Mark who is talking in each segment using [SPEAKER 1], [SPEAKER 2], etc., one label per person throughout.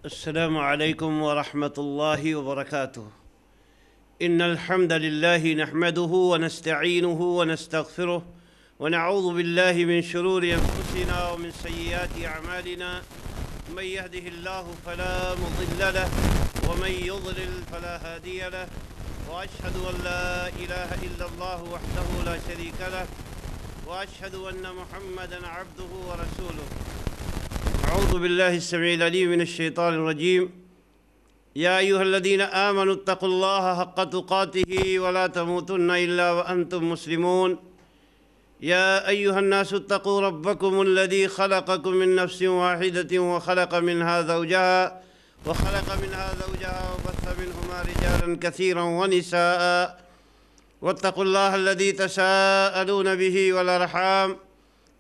[SPEAKER 1] السلام عليكم ورحمة الله وبركاته. إن الحمد لله نحمده ونستعينه ونستغفره ونعوذ بالله من شرور أنفسنا ومن سيئات أعمالنا. من يهده الله فلا مضل له ومن يضلل فلا هادي له، وأشهد أن لا إله إلا الله وحده لا شريك له، وأشهد أن محمدًا عبده ورسوله. أعوذ بالله السميع العليم من الشيطان الرجيم. يا أيها الذين آمنوا اتقوا الله حق تقاته ولا تموتن إلا وأنتم مسلمون. يا أيها الناس اتقوا ربكم الذي خلقكم من نفس واحدة وخلق منها زوجها وبث منهما رجالا كثيرا ونساء، واتقوا الله الذي تساءلون به والأرحام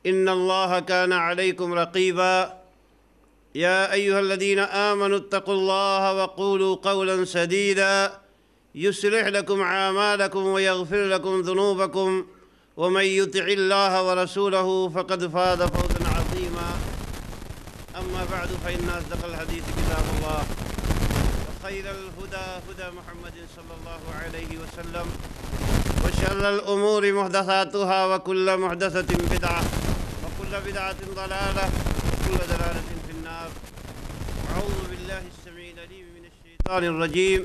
[SPEAKER 1] إن الله كان عليكم رقيبا. يا أيها الذين آمنوا اتقوا الله وقولوا قولا سديدا يصلح لكم أعمالكم ويغفر لكم ذنوبكم، ومن يطع الله ورسوله فقد فاز فوزا عظيما. أما بعد، فإن أصدق الحديث كتاب الله، وخير الهدى هدى محمد صلى الله عليه وسلم، وشر الأمور محدثاتها وكل محدثة بدعة وكل بدعة ضلالة وكل ضلالة في النار. أعوذ بالله السميع العليم من الشيطان الرجيم.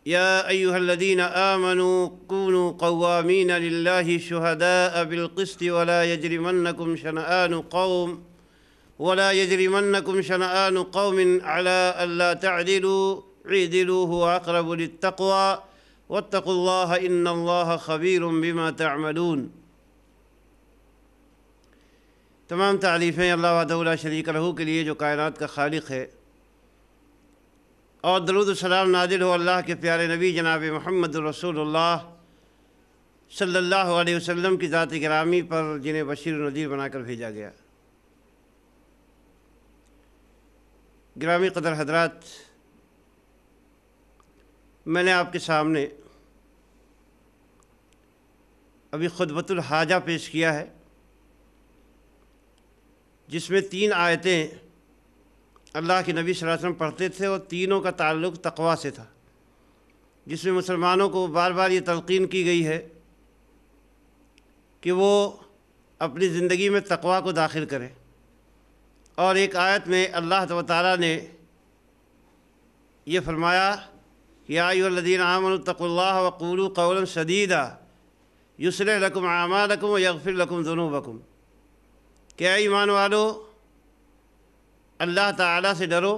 [SPEAKER 1] يا أيها الذين آمنوا كونوا قوامين لله شهداء بالقسط ولا يجرمنكم شنآن قوم على ألا تعدلوا اعدلوا هو أقرب للتقوى واتقوا الله إن الله خبير بما تعملون. تمام تعریفیں اللہ وحدہ لا شریک لہ کے لیے جو کائنات کا خالق ہے، اور درود و سلام نازل ہو اللہ کے پیارے نبی جناب محمد رسول اللہ صلی اللہ علیہ وسلم کی ذات گرامی پر، جنہیں بشیر و نذیر بنا کر بھیجا گیا۔ گرامی قدر حضرات، میں نے آپ کے سامنے ابھی خطبۃ الحاجہ پیش کیا ہے، جس میں 3 آیتیں اللہ کے نبی صلی اللہ علیہ وسلم پڑھتے تھے، اور تینوں کا تعلق تقویٰ سے تھا، جس میں مسلمانوں کو بار بار یہ تلقین کی گئی ہے کہ وہ اپنی زندگی میں تقویٰ کو داخل کریں۔ اور ایک آیت میں اللہ تعالیٰ نے یہ فرمایا کہ یا ایھا الذین آمنوا اتقوا اللہ وقولوا قولا سدیدا یصلح لکم اعمالکم ویغفر لکم ذنوبکم، کہ اے ایمان والو، اللہ تعالیٰ سے ڈرو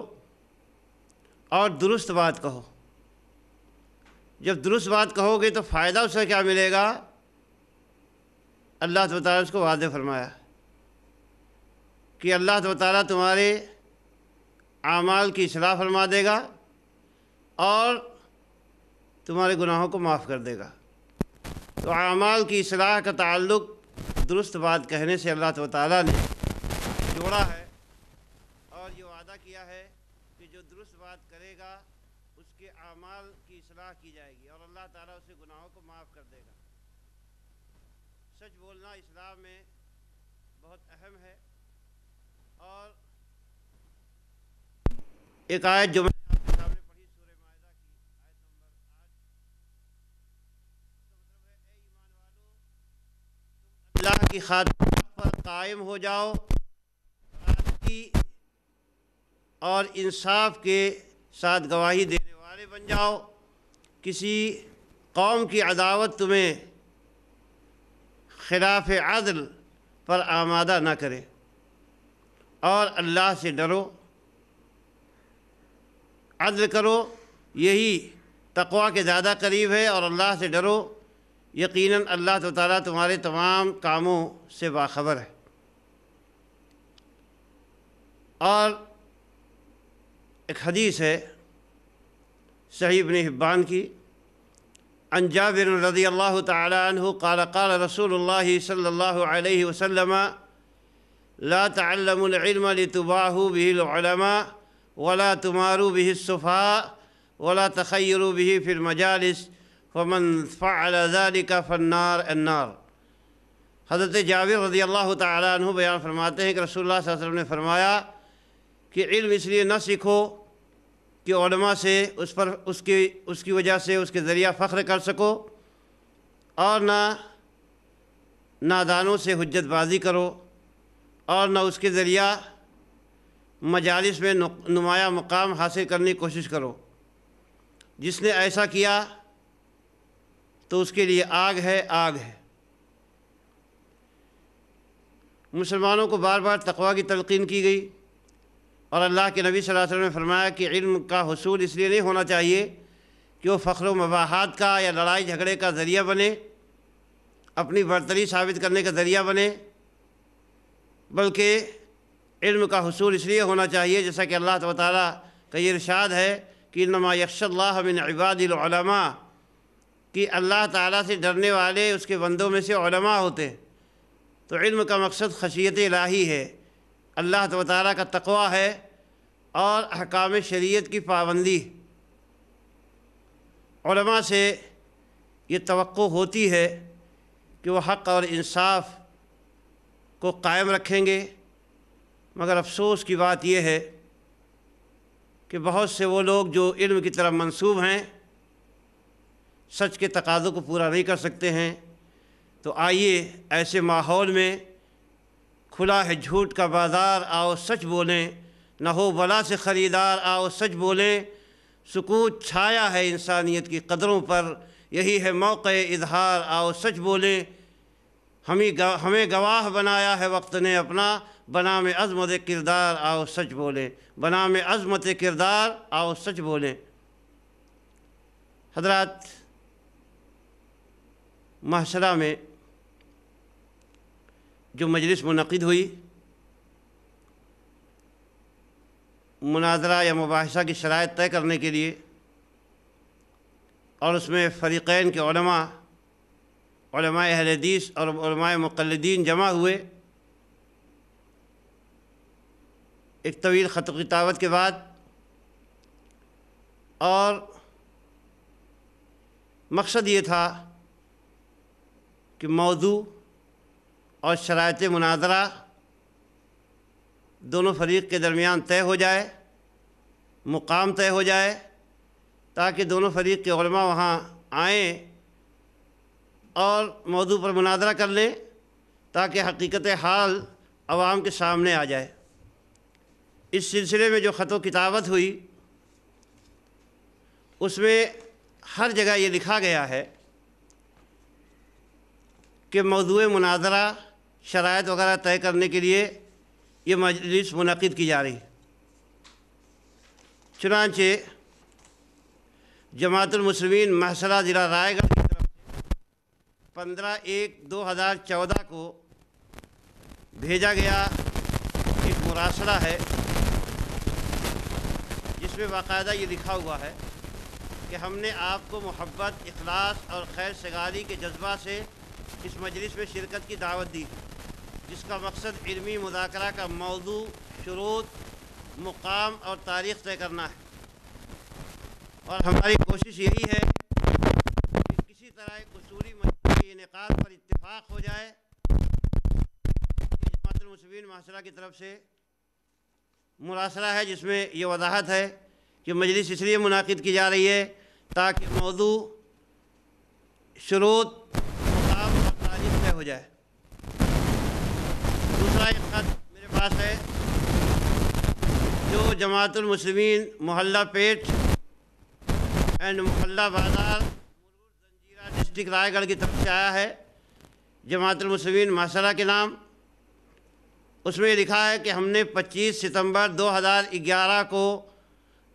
[SPEAKER 1] اور درست بات کہو۔ جب درست بات کہو گے تو فائدہ اس سے کیا ملے گا؟ اللہ تعالیٰ اس کو واضح فرمایا کہ اللہ تعالیٰ تمہارے اعمال کی اصلاح فرما دے گا اور تمہارے گناہوں کو معاف کر دے گا۔ تو اعمال کی اصلاح کا تعلق درست بات کہنے سے اللہ تعالیٰ نے جوڑا ہے، اور یہ وعدہ کیا ہے کہ جو درست بات کرے گا اس کے اعمال کی اصلاح کی جائے گی، اور اللہ تعالیٰ اسے گناہوں کو معاف کر دے گا۔ سچ بولنا اسلام میں بہت اہم ہے، اور ایک آیت جو میں نے آپ کے سامنے پڑھی سورہ مائدہ کی آیت نمبر 8، اس کا مطلب ہے اے ایمان والو، تم اللہ کی خاطر پر قائم ہو جاؤ، راستی اور انصاف کے ساتھ گواہی دینے والے بن جاؤ، کسی قوم کی عداوت تمہیں خلاف عدل پر آمادہ نہ کرے، اور اللہ سے ڈرو، عدل کرو، یہی تقویٰ کے زیادہ قریب ہے، اور اللہ سے ڈرو، یقیناً اللہ تعالیٰ تمہارے تمام کاموں سے باخبر ہے۔ اور ایک حدیث ہے صحیح ابن حبان کی، عن جابر رضی اللہ تعالی عنہ قال قال رسول اللہ صلی اللہ علیہ وسلم لا تعلموا العلم لتباهوا به العلماء ولا تماروا به السفهاء ولا تخيروا به في المجالس فمن فعل ذلك فالنار النار۔ حضرت جابر رضی اللہ تعالیٰ عنہ بیان فرماتے ہیں کہ رسول اللہ صلی اللہ علیہ وسلم نے فرمایا کہ علم اس لیے نہ سیکھو کہ علماء سے اس کی وجہ سے اس کے ذریعہ فخر کر سکو، اور نہ نادانوں سے حجت بازی کرو، اور نہ اس کے ذریعہ مجالس میں نمایاں مقام حاصل کرنے کی کوشش کرو۔ جس نے ایسا کیا تو اس کے لیے آگ ہے، آگ ہے۔ مسلمانوں کو بار بار تقویٰ کی تلقین کی گئی، اور اللہ کے نبی صلی اللہ علیہ وسلم نے فرمایا کہ علم کا حصول اس لیے نہیں ہونا چاہیے کہ وہ فخر و مباحات کا یا لڑائی جھگڑے کا ذریعہ بنے، اپنی برتری ثابت کرنے کا ذریعہ بنے، بلکہ علم کا حصول اس لیے ہونا چاہیے جیسا کہ اللہ تعالیٰ کا یہ ارشاد ہے کہ انما یخشی اللہ من عباد العلماء، کہ اللہ تعالیٰ سے ڈرنے والے اس کے بندوں میں سے علماء ہوتے ہیں۔ تو علم کا مقصد خشیت الہی ہے، اللہ تعالیٰ کا تقویٰ ہے، اور احکام شریعت کی پابندی۔ علماء سے یہ توقع ہوتی ہے کہ وہ حق اور انصاف کو قائم رکھیں گے، مگر افسوس کی بات یہ ہے کہ بہت سے وہ لوگ جو علم کی طرف منسوب ہیں سچ کے تقاضوں کو پورا نہیں کر سکتے ہیں۔ تو آئیے ایسے ماحول میں کھلا ہے جھوٹ کا بازار، آؤ سچ بولیں، نہ ہو بلا سے خریدار، آؤ سچ بولیں، سکوت چھایا ہے انسانیت کی قدروں پر، یہی ہے موقع اظہار، آؤ سچ بولیں، ہمیں گواہ بنایا ہے وقت نے اپنا، بنام عظمت کردار آؤ سچ بولیں، بنام عظمت کردار آؤ سچ بولیں۔ حضرات، محشرہ میں جو مجلس منعقد ہوئی، مناظرہ یا مباحثہ کی شرائط طے کرنے کے لیے، اور اس میں فریقین کے علماء اہل حدیث اور علماء مقلدین جمع ہوئے، ایک طویل خط و کتابت کے بعد، اور مقصد یہ تھا کہ موضوع اور شرائط مناظرہ دونوں فریق کے درمیان طے ہو جائے، مقام طے ہو جائے، تاکہ دونوں فریق کے علماء وہاں آئیں اور موضوع پر مناظرہ کر لیں، تاکہ حقیقت حال عوام کے سامنے آ جائے۔ اس سلسلے میں جو خط و کتابت ہوئی، اس میں ہر جگہ یہ لکھا گیا ہے کہ موضوع مناظرہ شرائط وغیرہ طے کرنے کے لیے یہ مجلس منعقد کی جا رہی ہے۔ چنانچہ جماعت المسلمین محصلہ ضلع رائے گڑھ کی طرف سے 15/1/2014 کو بھیجا گیا ایک مراسلہ ہے، جس میں باقاعدہ یہ لکھا ہوا ہے کہ ہم نے آپ کو محبت، اخلاص اور خیر سگالی کے جذبہ سے اس مجلس میں شرکت کی دعوت دی، جس کا مقصد علمی مذاکرہ کا موضوع، شروط، مقام اور تاریخ طے کرنا ہے، اور ہماری کوشش یہی ہے کہ کسی طرح ایک اصولی مجلس کے انعقاد پر اتفاق ہو جائے۔ جماعت المسلمین محصلہ کی طرف سے مراسلہ ہے، جس میں یہ وضاحت ہے کہ مجلس اس لیے منعقد کی جا رہی ہے تاکہ موضوع، شروط، مقام اور تاریخ طے ہو جائے۔ دوسرا ایک خط میرے پاس ہے جو جماعت المسلمین محلہ پیٹ اینڈ محلہ بازار زنجیرہ ڈسٹرکٹ رائے گڑھ کی طرف سے آیا ہے، جماعت المسلمین محصلہ کے نام۔ اس میں یہ لکھا ہے کہ ہم نے 25 ستمبر 2011 کو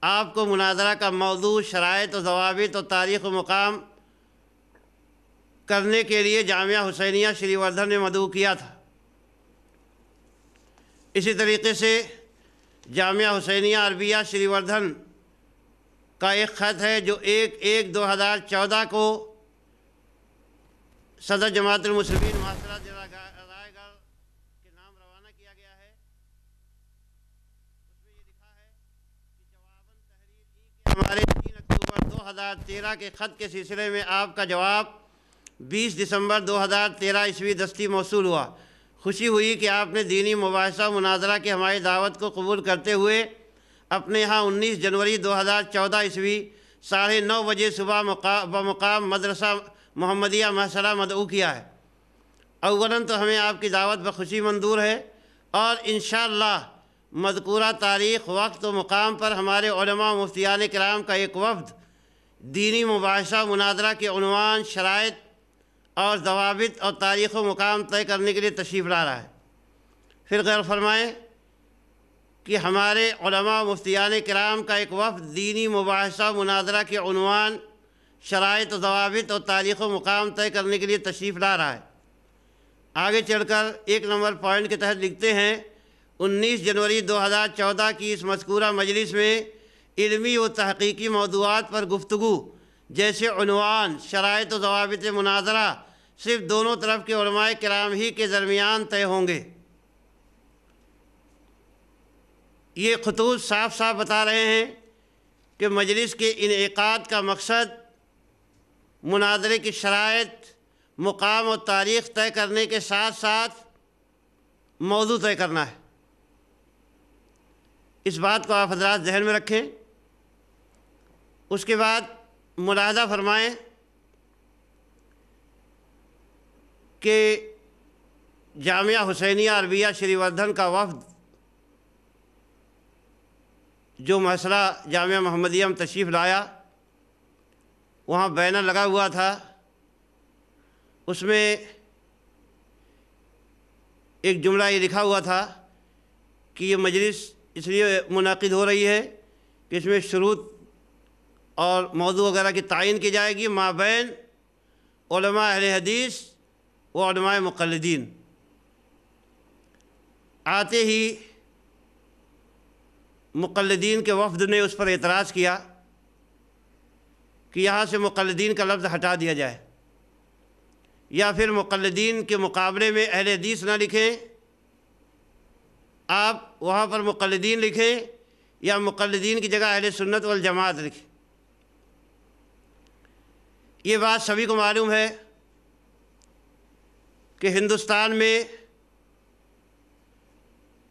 [SPEAKER 1] آپ کو مناظرہ کا موضوع، شرائط و ضوابط و تاریخ و مقام کرنے کے لیے جامعہ حسینیہ شری وردھن میں مدعو کیا تھا۔ اسی طریقے سے جامعہ حسینیہ عربیہ شری وردھن کا ایک خط ہے جو 1/1/2014 کو صدر جماعت المسلمین محصلہ ضلع رائے گڑھ کے نام روانہ کیا گیا ہے۔ اس میں یہ لکھا ہے کہ جواباً تحریر ای کے ہمارے 3 اکتوبر 2013 کے خط کے سلسلے میں آپ کا جواب 20 دسمبر 2013 عیسوی دستی موصول ہوا۔ خوشی ہوئی کہ آپ نے دینی مباحثہ مناظرہ کی ہماری دعوت کو قبول کرتے ہوئے اپنے ہاں 19 جنوری 2014 عیسوی 9:30 بجے صبح بمقام مدرسہ محمدیہ محسرہ مدعو کیا ہے۔ اولاً تو ہمیں آپ کی دعوت بخوشی منظور ہے، اور انشاءاللہ مذکورہ تاریخ، وقت و مقام پر ہمارے علماء و مفتیان کرام کا ایک وفد دینی مباحثہ مناظرہ کے عنوان، شرائط اور ضوابط اور تاریخ و مقام طے کرنے کے لیے تشریف لا رہا ہے۔ پھر غور فرمائیں کہ ہمارے علماء و مفتیان کرام کا ایک وفد دینی مباحثہ مناظرہ کے عنوان، شرائط و ضوابط اور تاریخ و مقام طے کرنے کے لیے تشریف لا رہا ہے۔ آگے چڑھ کر 1 نمبر پوائنٹ کے تحت لکھتے ہیں، 19 جنوری 2014 کی اس مذکورہ مجلس میں علمی و تحقیقی موضوعات پر گفتگو جیسے عنوان، شرائط و ضوابط مناظرہ صرف دونوں طرف کے علماء کرام ہی کے درمیان طے ہوں گے۔ یہ خطوط صاف صاف بتا رہے ہیں کہ مجلس کے انعقاد کا مقصد مناظرے کی شرائط، مقام و تاریخ طے کرنے کے ساتھ ساتھ موضوع طے کرنا ہے۔ اس بات کو آپ حضرات ذہن میں رکھیں۔ اس کے بعد ملاحظہ فرمائیں کہ جامعہ حسینیہ عربیہ شری وردھن کا وفد جو مسئلہ جامعہ محمدیہ میں تشریف لایا، وہاں بینر لگا ہوا تھا، اس میں ایک جملہ یہ لکھا ہوا تھا کہ یہ مجلس اس لیے منعقد ہو رہی ہے کہ اس میں شروط اور موضوع وغیرہ کی تعین کی جائے گی مابین علماء اہل حدیث و علماء مقلدین۔ آتے ہی مقلدین کے وفد نے اس پر اعتراض کیا کہ یہاں سے مقلدین کا لفظ ہٹا دیا جائے، یا پھر مقلدین کے مقابلے میں اہل حدیث نہ لکھیں، آپ وہاں پر مقلدین لکھیں، یا مقلدین کی جگہ اہل سنت والجماعت لکھیں۔ یہ بات سبھی کو معلوم ہے کہ ہندوستان میں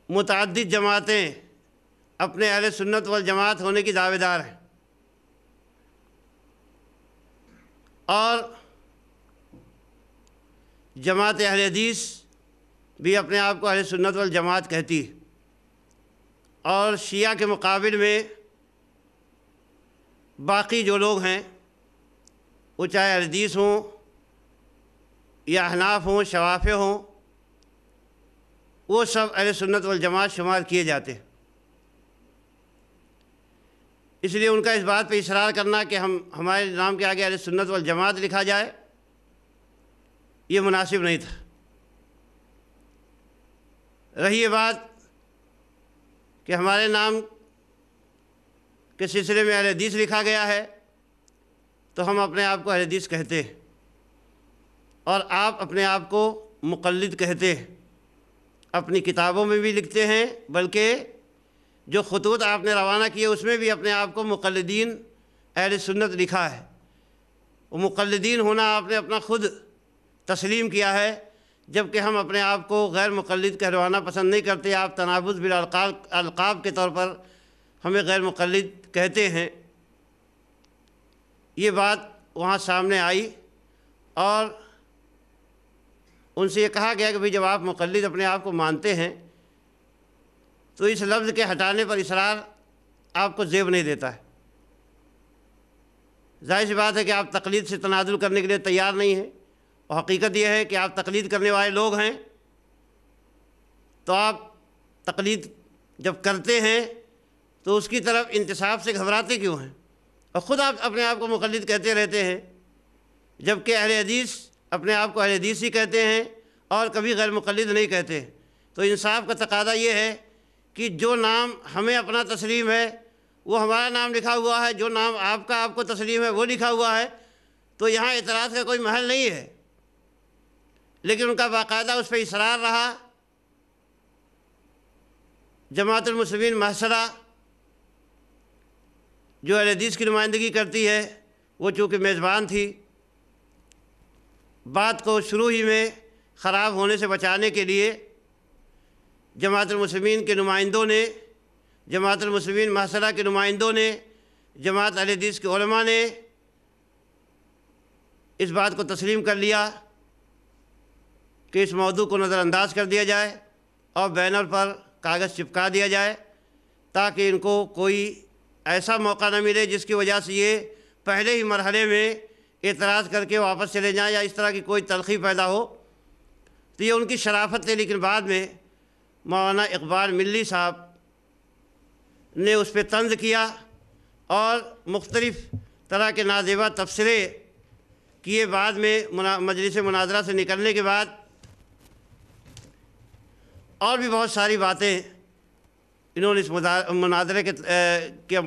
[SPEAKER 1] متعدد جماعتیں اپنے اہل سنت والجماعت ہونے کی دعوے دار ہیں، اور جماعت اہل حدیث بھی اپنے آپ کو اہل سنت والجماعت کہتی ہے، اور شیعہ کے مقابل میں باقی جو لوگ ہیں وہ چاہے اہل حدیث ہوں یا احناف ہوں، شوافع ہوں، وہ سب اہل سنت والجماعت شمار کیے جاتے ہیں۔ اس لیے ان کا اس بات پہ اصرار کرنا کہ ہمارے نام کے آگے اہل سنت والجماعت لکھا جائے، یہ مناسب نہیں تھا۔ رہی یہ بات کہ ہمارے نام کے سلسلے میں اہل حدیث لکھا گیا ہے، تو ہم اپنے آپ کو اہل حدیث کہتے ہیں، اور آپ اپنے آپ کو مقلد کہتے ہیں، اپنی کتابوں میں بھی لکھتے ہیں، بلکہ جو خطوط آپ نے روانہ کیے اس میں بھی اپنے آپ کو مقلدین اہل سنت لکھا ہے۔ وہ مقلدین ہونا آپ نے اپنا خود تسلیم کیا ہے، جبکہ ہم اپنے آپ کو غیر مقلد کہلوانا پسند نہیں کرتے۔ آپ تنابذ بالالقاب کے طور پر ہمیں غیر مقلد کہتے ہیں۔ یہ بات وہاں سامنے آئی، اور ان سے یہ کہا گیا کہ بھئی جب آپ مقلد اپنے آپ کو مانتے ہیں تو اس لفظ کے ہٹانے پر اصرار آپ کو زیب نہیں دیتا ہے۔ ظاہر سی بات ہے کہ آپ تقلید سے تنازل کرنے کے لیے تیار نہیں ہیں، اور حقیقت یہ ہے کہ آپ تقلید کرنے والے لوگ ہیں، تو آپ تقلید جب کرتے ہیں تو اس کی طرف انتصاب سے گھبراتے کیوں ہیں؟ اور خود آپ اپنے آپ کو مقلد کہتے رہتے ہیں، جبکہ اہل حدیث اپنے آپ کو اہل حدیث ہی کہتے ہیں اور کبھی غیر مقلد نہیں کہتے۔ تو انصاف کا تقاضا یہ ہے کہ جو نام ہمیں اپنا تسلیم ہے وہ ہمارا نام لکھا ہوا ہے، جو نام آپ کو تسلیم ہے وہ لکھا ہوا ہے، تو یہاں اعتراض کا کوئی محل نہیں ہے۔ لیکن ان کا باقاعدہ اس پہ اصرار رہا۔ جماعت المسلمین محسرہ جو اہل حدیث کی نمائندگی کرتی ہے، وہ چونکہ میزبان تھی، بات کو شروع ہی میں خراب ہونے سے بچانے کے لیے جماعت المسلمین کے نمائندوں نے، جماعت المسلمین محصلہ کے نمائندوں نے، جماعت اہل حدیث کے علماء نے اس بات کو تسلیم کر لیا کہ اس موضوع کو نظر انداز کر دیا جائے اور بینر پر کاغذ چپکا دیا جائے تاکہ ان کو کوئی ایسا موقع نہ ملے جس کی وجہ سے یہ پہلے ہی مرحلے میں اعتراض کر کے واپس چلے جائیں یا اس طرح کی کوئی تلخی پیدا ہو۔ تو یہ ان کی شرافت ہے، لیکن بعد میں مولانا اقبال ملی صاحب نے اس پہ طنز کیا اور مختلف طرح کے نازیبا تبصرے کیے۔ بعد میں مجلس مناظرہ سے نکلنے کے بعد اور بھی بہت ساری باتیں انہوں نے اس مناظرے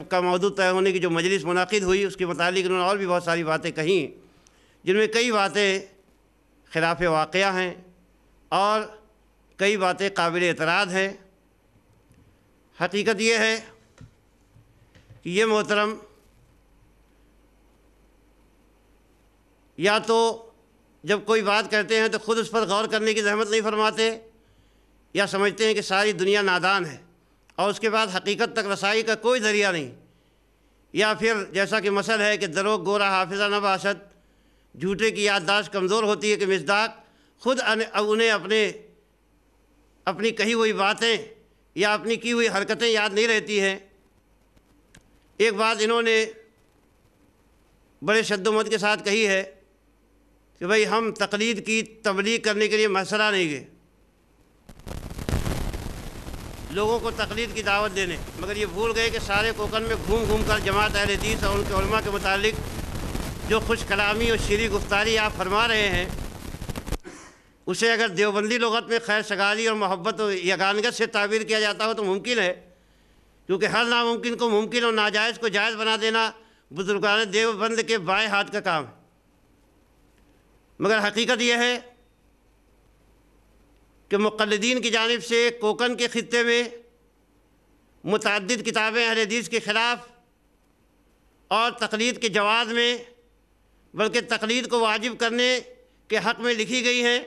[SPEAKER 1] کا موضوع طے ہونے کی جو مجلس منعقد ہوئی اس کے متعلق انہوں نے اور بھی بہت ساری باتیں کہیں، جن میں کئی باتیں خلاف واقعہ ہیں اور کئی باتیں قابل اعتراض ہیں۔ حقیقت یہ ہے کہ یہ محترم یا تو جب کوئی بات کرتے ہیں تو خود اس پر غور کرنے کی زحمت نہیں فرماتے، یا سمجھتے ہیں کہ ساری دنیا نادان ہے اور اس کے بعد حقیقت تک رسائی کا کوئی ذریعہ نہیں، یا پھر جیسا کہ مثل ہے کہ دروغ گورا حافظہ نہ باشد، جھوٹے کی یادداشت کمزور ہوتی ہے کہ مصداق خود انہیں اپنی کہی ہوئی باتیں یا اپنی کی ہوئی حرکتیں یاد نہیں رہتی ہیں۔ ایک بات انہوں نے بڑے شد و مد کے ساتھ کہی ہے کہ بھئی ہم تقلید کی تبلیغ کرنے کے لیے محصلہ نہیں گئے، لوگوں کو تقلید کی دعوت دینے، مگر یہ بھول گئے کہ سارے کوکن میں گھوم گھوم کر جماعت اہل حدیث اور ان کے علماء کے متعلق جو خوش کلامی اور شیریں گفتاری آپ فرما رہے ہیں، اسے اگر دیوبندی لغت میں خیر سگالی اور محبت و یگانگت سے تعبیر کیا جاتا ہو تو ممکن ہے، کیونکہ ہر ناممکن کو ممکن اور ناجائز کو جائز بنا دینا بزرگان دیوبند کے بائیں ہاتھ کا کام ہے۔ مگر حقیقت یہ ہے کہ مقلدین کی جانب سے کوکن کے خطے میں متعدد کتابیں اہل حدیث کے خلاف اور تقلید کے جواز میں، بلکہ تقلید کو واجب کرنے کے حق میں لکھی گئی ہیں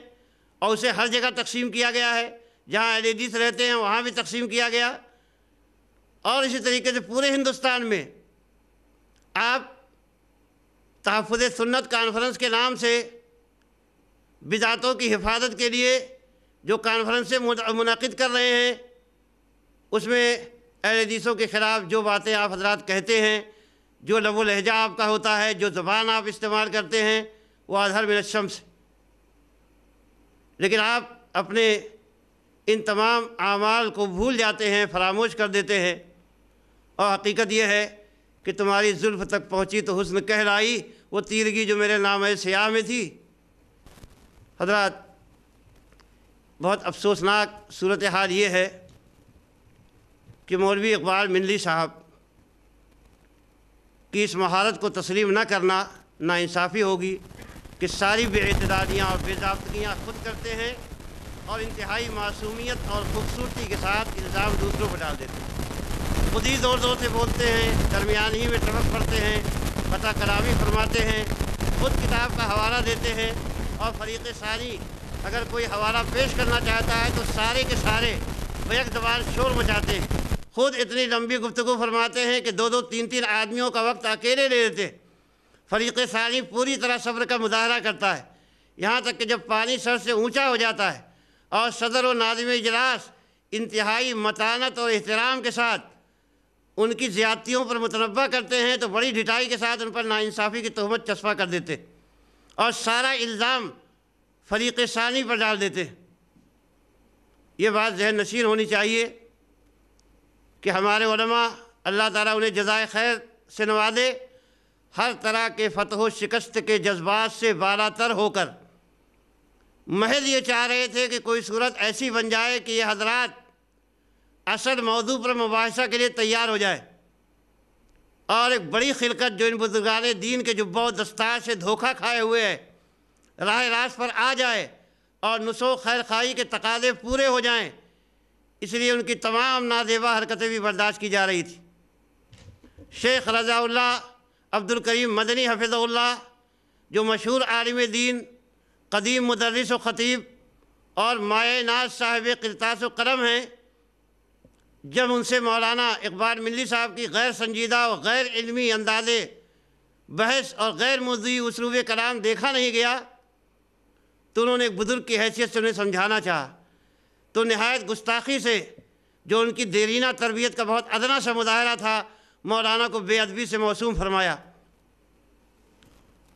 [SPEAKER 1] اور اسے ہر جگہ تقسیم کیا گیا ہے، جہاں اہل حدیث رہتے ہیں وہاں بھی تقسیم کیا گیا، اور اسی طریقے سے پورے ہندوستان میں آپ تحفظ سنت کانفرنس کے نام سے بدعتوں کی حفاظت کے لیے جو کانفرنسیں منعقد کر رہے ہیں، اس میں اہل حدیثوں کے خلاف جو باتیں آپ حضرات کہتے ہیں، جو لب و لہجہ آپ کا ہوتا ہے، جو زبان آپ استعمال کرتے ہیں، وہ اظہر من الشمس، لیکن آپ اپنے ان تمام اعمال کو بھول جاتے ہیں، فراموش کر دیتے ہیں، اور حقیقت یہ ہے کہ تمہاری زلف تک پہنچی تو حسن کہلائی، وہ تیرگی جو میرے نامہ سیاہ میں تھی۔ حضرات، بہت افسوسناک صورتحال یہ ہے کہ مولوی اقبال ملی صاحب کی اس مہارت کو تسلیم نہ کرنا ناانصافی ہوگی کہ ساری بے اعتدالیاں اور بے ضابطگیاں خود کرتے ہیں اور انتہائی معصومیت اور خوبصورتی کے ساتھ الزام دوسروں پر ڈال دیتے ہیں، خود ہی زور زور سے بولتے ہیں، درمیان ہی میں ٹپک پڑتے ہیں، پتہ کلامی فرماتے ہیں، خود کتاب کا حوالہ دیتے ہیں، اور فریق ثانی اگر کوئی حوالہ پیش کرنا چاہتا ہے تو سارے کے سارے بیک زبان شور مچاتے ہیں، خود اتنی لمبی گفتگو فرماتے ہیں کہ دو دو تین تین آدمیوں کا وقت اکیلے لے لیتے۔ فریق ثانی پوری طرح صبر کا مظاہرہ کرتا ہے، یہاں تک کہ جب پانی سر سے اونچا ہو جاتا ہے اور صدر و ناظم اجلاس انتہائی متانت اور احترام کے ساتھ ان کی زیادتیوں پر متنبہ کرتے ہیں تو بڑی ڈھٹائی کے ساتھ ان پر ناانصافی کی تہمت چسپاں کر دیتے اور سارا الزام فریق ثانی پر ڈال دیتے۔ یہ بات ذہن نشین ہونی چاہیے کہ ہمارے علماء، اللہ تعالیٰ انہیں جزائے خیر سے نوازے، ہر طرح کے فتح و شکست کے جذبات سے بالا تر ہو کر محض یہ چاہ رہے تھے کہ کوئی صورت ایسی بن جائے کہ یہ حضرات اصل موضوع پر مباحثہ کے لیے تیار ہو جائے، اور ایک بڑی خلقت جو ان بزرگان دین کے جبہ و دستار سے دھوکہ کھائے ہوئے ہے راہ راست پر آ جائے اور نسو خیر خواہی کے تقاضے پورے ہو جائیں، اس لیے ان کی تمام نازیبا حرکتیں بھی برداشت کی جا رہی تھی۔ شیخ رضا اللہ عبد الکریم مدنی حفظہ اللہ، جو مشہور عالم دین، قدیم مدرس و خطیب اور مایہ ناز صاحب قرطاس و قلم ہیں، جب ان سے مولانا اقبال ملی صاحب کی غیر سنجیدہ اور غیر علمی انداز بحث اور غیر موضوعی اسلوب کلام دیکھا نہیں گیا تو انہوں نے ایک بزرگ کی حیثیت سے انہیں سمجھانا چاہا، تو نہایت گستاخی سے، جو ان کی دیرینہ تربیت کا بہت ادنا سا مظاہرہ تھا، مولانا کو بے ادبی سے موسوم فرمایا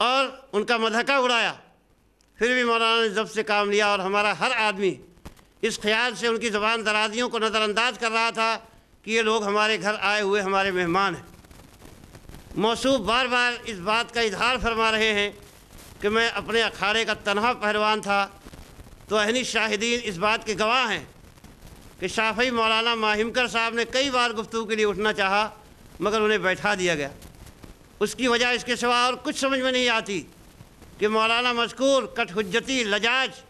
[SPEAKER 1] اور ان کا مدحکہ اڑایا۔ پھر بھی مولانا نے ضبط سے کام لیا، اور ہمارا ہر آدمی اس خیال سے ان کی زبان درازیوں کو نظر انداز کر رہا تھا کہ یہ لوگ ہمارے گھر آئے ہوئے ہمارے مہمان ہیں۔ موصوف بار بار اس بات کا اظہار فرما رہے ہیں کہ میں اپنے اکھاڑے کا تنہا پہلوان تھا، تو عینی شاہدین اس بات کے گواہ ہیں کہ شافعی مولانا ماہمکر صاحب نے کئی بار گفتگو کے لیے اٹھنا چاہا مگر انہیں بیٹھا دیا گیا۔ اس کی وجہ اس کے سوا اور کچھ سمجھ میں نہیں آتی کہ مولانا مذکور کٹ حجتی لجاج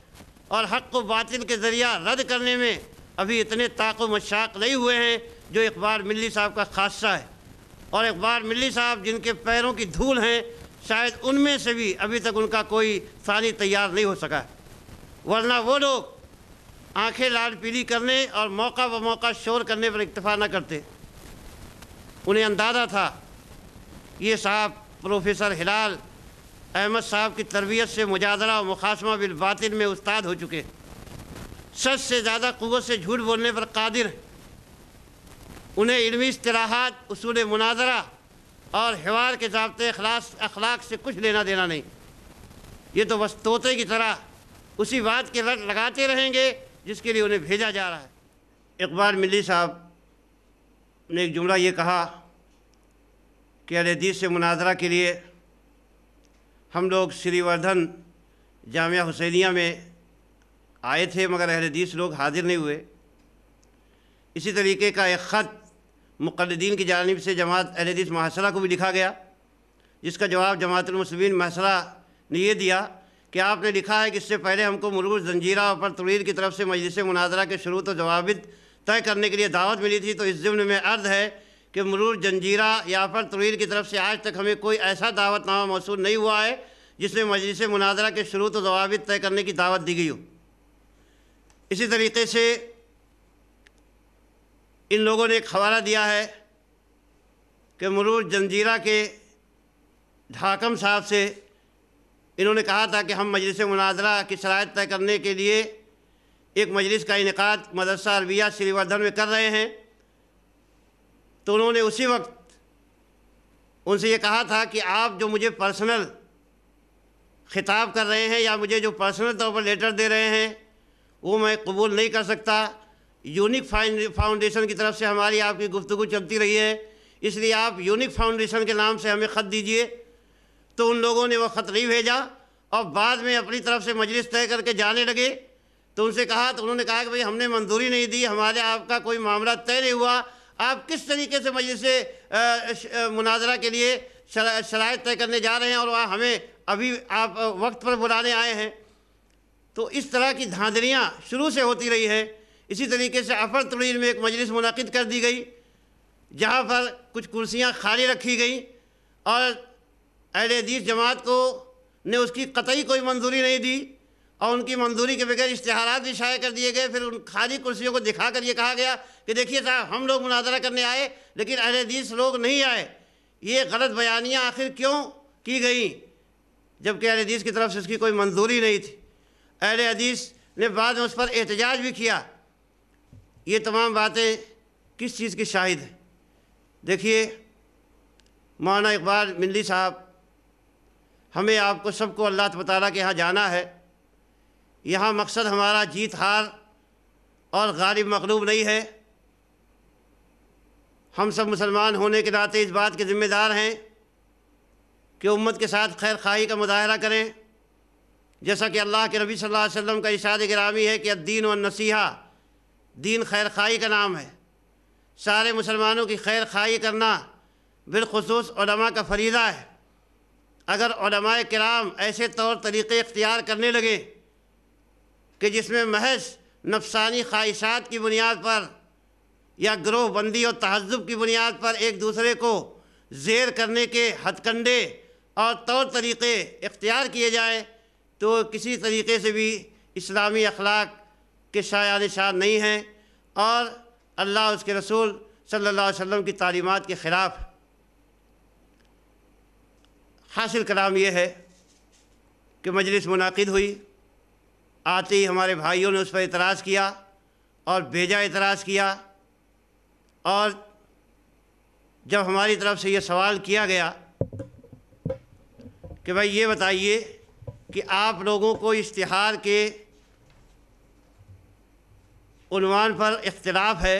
[SPEAKER 1] اور حق و باطل کے ذریعہ رد کرنے میں ابھی اتنے طاق و مشاق نہیں ہوئے ہیں جو اقبال ملی صاحب کا خاصہ ہے، اور اقبال ملی صاحب جن کے پیروں کی دھول ہیں شاید ان میں سے بھی ابھی تک ان کا کوئی ثانی تیار نہیں ہو سکا، ورنہ وہ لوگ آنکھیں لال پیلی کرنے اور موقع و موقع شور کرنے پر اکتفا نہ کرتے۔ انہیں اندازہ تھا یہ صاحب پروفیسر ہلال احمد صاحب کی تربیت سے مجادلہ و مخاصمہ بالباطل میں استاد ہو چکے، سچ سے زیادہ قوت سے جھوٹ بولنے پر قادر ہیں۔ انہیں علمی اصطلاحات، اصول مناظرہ اور حوار کے ضابطے اخلاق سے کچھ لینا دینا نہیں، یہ تو بس طوطے کی طرح اسی بات کے رٹ لگاتے رہیں گے جس کے لیے انہیں بھیجا جا رہا ہے۔ اقبال ملی صاحب نے ایک جملہ یہ کہا کہ اہل حدیث سے مناظرہ کے لیے ہم لوگ سری وردھن جامعہ حسینیہ میں آئے تھے مگر اہل حدیث لوگ حاضر نہیں ہوئے۔ اسی طریقے کا ایک خط مقلدین کی جانب سے جماعت اہل حدیث محاصرہ کو بھی لکھا گیا، جس کا جواب جماعت المسلمین محاصرہ نے یہ دیا کہ آپ نے لکھا ہے کہ اس سے پہلے ہم کو مرور زنجیرہ اور پر طویل کی طرف سے مجلس مناظرہ کے شروط و ضوابط طے کرنے کے لیے دعوت ملی تھی، تو اس ضمن میں عرض ہے کہ مرور زنجیرہ یا پر طویل کی طرف سے آج تک ہمیں کوئی ایسا دعوت نامہ موصول نہیں ہوا ہے جس میں مجلس مناظرہ کے شروط و ضوابط طے کرنے کی دعوت دی گئی ہو۔ اسی طریقے سے ان لوگوں نے ایک حوالہ دیا ہے کہ مرور زنجیرہ کے ڈھاکم صاحب سے انہوں نے کہا تھا کہ ہم مجلس مناظرہ کی شرائط طے کرنے کے لیے ایک مجلس کا انعقاد مدرسہ عربیہ سری وردھن میں کر رہے ہیں، تو انہوں نے اسی وقت ان سے یہ کہا تھا کہ آپ جو مجھے پرسنل خطاب کر رہے ہیں یا مجھے جو پرسنل طور پر لیٹر دے رہے ہیں وہ میں قبول نہیں کر سکتا۔ یونک فاؤنڈیشن کی طرف سے ہماری آپ کی گفتگو چلتی رہی ہے، اس لیے آپ یونک فاؤنڈیشن کے نام سے ہمیں خط دیجئے۔ تو ان لوگوں نے وہ خط نہیں بھیجا اور بعد میں اپنی طرف سے مجلس طے کر کے جانے لگے، تو ان سے کہا تو انہوں نے کہا کہ بھئی ہم نے منظوری نہیں دی، ہمارے آپ کا کوئی معاملہ طے نہیں ہوا، آپ کس طریقے سے مجلس مناظرہ کے لیے شرائط طے کرنے جا رہے ہیں اور ہمیں ابھی آپ وقت پر بلانے آئے ہیں۔ تو اس طرح کی دھاندلیاں شروع سے ہوتی رہی ہے۔ اسی طریقے سے اپر طویل میں ایک مجلس منعقد کر دی گئی جہاں پر کچھ کرسیاں خالی رکھی گئیں اور اہل حدیث جماعت کو نے اس کی قطعی کوئی منظوری نہیں دی اور ان کی منظوری کے بغیر اشتہارات بھی شائع کر دیے گئے۔ پھر ان خالی کرسیوں کو دکھا کر یہ کہا گیا کہ دیکھیے صاحب ہم لوگ مناظرہ کرنے آئے لیکن اہل حدیث لوگ نہیں آئے۔ یہ غلط بیانیاں آخر کیوں کی گئیں جبکہ اہل حدیث کی طرف سے اس کی کوئی منظوری نہیں تھی؟ اہل حدیث نے بعد میں اس پر احتجاج بھی کیا۔ یہ تمام باتیں کس چیز کی شاہد ہیں؟ دیکھیے مولانا اقبال ملی صاحب، ہمیں آپ کو سب کو اللہ تعالیٰ کے یہاں جانا ہے۔ یہاں مقصد ہمارا جیت ہار اور غالب مغلوب نہیں ہے۔ ہم سب مسلمان ہونے کے ناطے اس بات کے ذمہ دار ہیں کہ امت کے ساتھ خیر خواہی کا مظاہرہ کریں، جیسا کہ اللہ کے نبی صلی اللہ علیہ وسلم کا ارشاد گرامی ہے کہ الدین والنصیحہ، دین خیر خواہی کا نام ہے۔ سارے مسلمانوں کی خیر خواہی کرنا بالخصوص علماء کا فریضہ ہے۔ اگر علماء کرام ایسے طور طریقے اختیار کرنے لگے کہ جس میں محض نفسانی خواہشات کی بنیاد پر یا گروہ بندی اور تہذب کی بنیاد پر ایک دوسرے کو زیر کرنے کے ہتھ کنڈے اور طور طریقے اختیار کیے جائیں تو کسی طریقے سے بھی اسلامی اخلاق کے شایان نشان نہیں ہیں اور اللہ اس کے رسول صلی اللہ علیہ وسلم کی تعلیمات کے خلاف۔ حاصل کلام یہ ہے کہ مجلس منعقد ہوئی، آتے ہی ہمارے بھائیوں نے اس پر اعتراض کیا اور بھیجا اعتراض کیا، اور جب ہماری طرف سے یہ سوال کیا گیا کہ بھائی یہ بتائیے کہ آپ لوگوں کو اشتہار کے عنوان پر اختلاف ہے،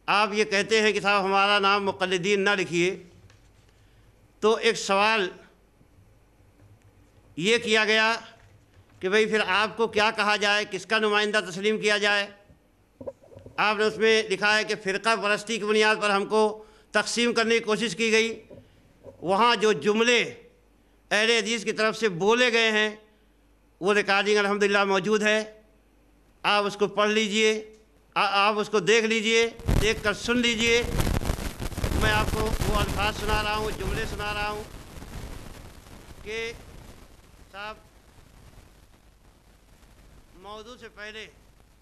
[SPEAKER 1] آپ یہ کہتے ہیں کہ صاحب ہمارا نام مقلدین نہ لکھیے، تو ایک سوال یہ کیا گیا کہ بھئی پھر آپ کو کیا کہا جائے، کس کا نمائندہ تسلیم کیا جائے؟ آپ نے اس میں لکھا ہے کہ فرقہ پرستی کی بنیاد پر ہم کو تقسیم کرنے کی کوشش کی گئی۔ وہاں جو جملے اہل حدیث کی طرف سے بولے گئے ہیں وہ ریکارڈنگ الحمدللہ موجود ہے، آپ اس کو پڑھ لیجئے، آپ اس کو دیکھ لیجئے، دیکھ کر سن لیجئے۔ میں آپ کو وہ الفاظ سنا رہا ہوں، جملے سنا رہا ہوں کہ صاحب موضوع سے پہلے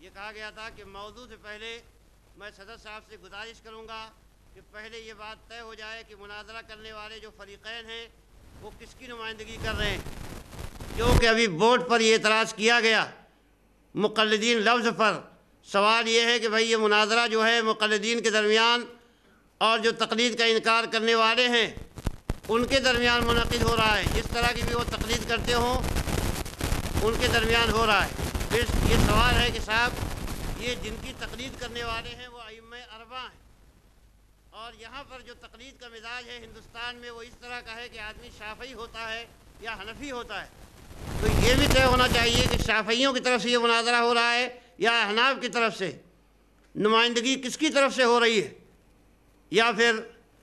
[SPEAKER 1] یہ کہا گیا تھا کہ موضوع سے پہلے میں صدر صاحب سے گزارش کروں گا کہ پہلے یہ بات طے ہو جائے کہ مناظرہ کرنے والے جو فریقین ہیں وہ کس کی نمائندگی کر رہے ہیں، کیونکہ ابھی بورڈ پر یہ اعتراض کیا گیا مقلدین لفظ پر۔ سوال یہ ہے کہ بھئی یہ مناظرہ جو ہے مقلدین کے درمیان اور جو تقلید کا انکار کرنے والے ہیں ان کے درمیان منعقد ہو رہا ہے، جس طرح کی بھی وہ تقلید کرتے ہوں ان کے درمیان ہو رہا ہے۔ پھر یہ سوال ہے کہ صاحب یہ جن کی تقلید کرنے والے ہیں وہ ائمہ اربعہ ہیں، اور یہاں پر جو تقلید کا مزاج ہے ہندوستان میں وہ اس طرح کا ہے کہ آدمی شافعی ہوتا ہے یا حنفی ہوتا ہے، تو یہ بھی طے ہونا چاہیے کہ شافعیوں کی طرف سے یہ مناظرہ ہو رہا ہے یا احناف کی طرف سے، نمائندگی کس کی طرف سے ہو رہی ہے، یا پھر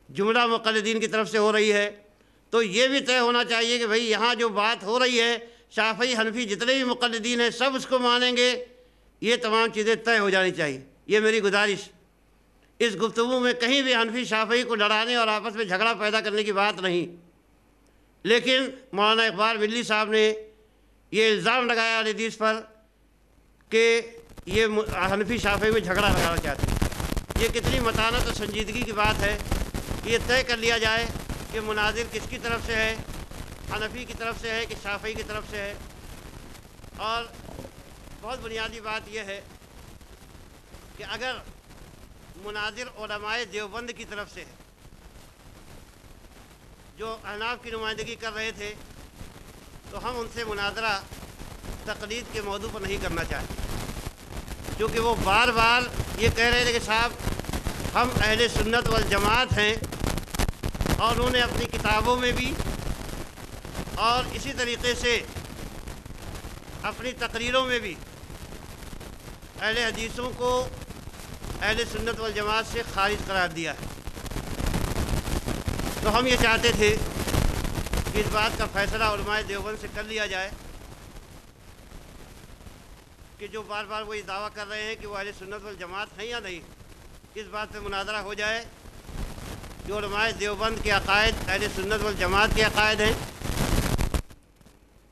[SPEAKER 1] جملہ مقلدین کی طرف سے ہو رہی ہے۔ تو یہ بھی طے ہونا چاہیے کہ بھئی یہاں جو بات ہو رہی ہے شافعی حنفی جتنے بھی مقلدین ہیں سب اس کو مانیں گے، یہ تمام چیزیں طے ہو جانی چاہیے۔ یہ میری گزارش، اس گفتگو میں کہیں بھی حنفی شافعی کو لڑانے اور آپس میں جھگڑا پیدا کرنے کی بات نہیں۔ لیکن مولانا اقبال ملی صاحب نے یہ الزام لگایا اہل حدیث پر کہ یہ حنفی شافعی میں جھگڑا لگانا چاہتے ہیں۔ یہ کتنی متانت اور سنجیدگی کی بات ہے کہ یہ طے کر لیا جائے کہ مناظر کس کی طرف سے ہے، حنفی کی طرف سے ہے کہ شافعی کی طرف سے ہے۔ اور بہت بنیادی بات یہ ہے کہ اگر مناظر علماء دیوبند کی طرف سے جو احناف کی نمائندگی کر رہے تھے تو ہم ان سے مناظرہ تقلید کے موضوع پر نہیں کرنا چاہتے، کیونکہ وہ بار بار یہ کہہ رہے تھے کہ صاحب ہم اہل سنت والجماعت ہیں، اور انہوں نے اپنی کتابوں میں بھی اور اسی طریقے سے اپنی تقریروں میں بھی اہل حدیثوں کو اہل سنت والجماعت سے خارج قرار دیا ہے۔ تو ہم یہ چاہتے تھے کہ اس بات کا فیصلہ علماء دیوبند سے کر لیا جائے کہ جو بار بار وہ یہ دعویٰ کر رہے ہیں کہ وہ اہل سنت والجماعت ہیں یا نہیں، اس بات پہ مناظرہ ہو جائے۔ جو علماء دیوبند کے عقائد اہل سنت والجماعت کے عقائد ہیں،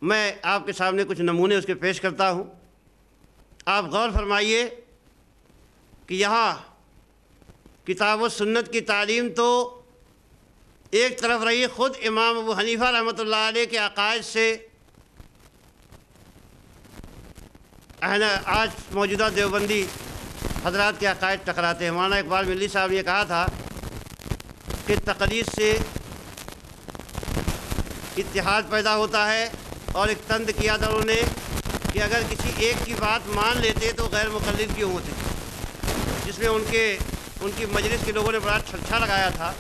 [SPEAKER 1] میں آپ کے سامنے کچھ نمونے اس کے پیش کرتا ہوں۔ آپ غور فرمائیے کہ یہاں کتاب و سنت کی تعلیم تو ایک طرف رہی، خود امام ابو حنیفہ رحمۃ اللہ علیہ کے عقائد سے آج موجودہ دیوبندی حضرات کے عقائد ٹکراتے ہیں۔ مولانا اقبال ملی صاحب نے یہ کہا تھا کہ تقلید سے اتحاد پیدا ہوتا ہے، اور ایک طنز کیا تھا انہوں نے کہ اگر کسی ایک کی بات مان لیتے تو غیر مقلد کیوں ہوتے، جس میں ان کی مجلس کے لوگوں نے بڑا چھچھا لگایا تھا۔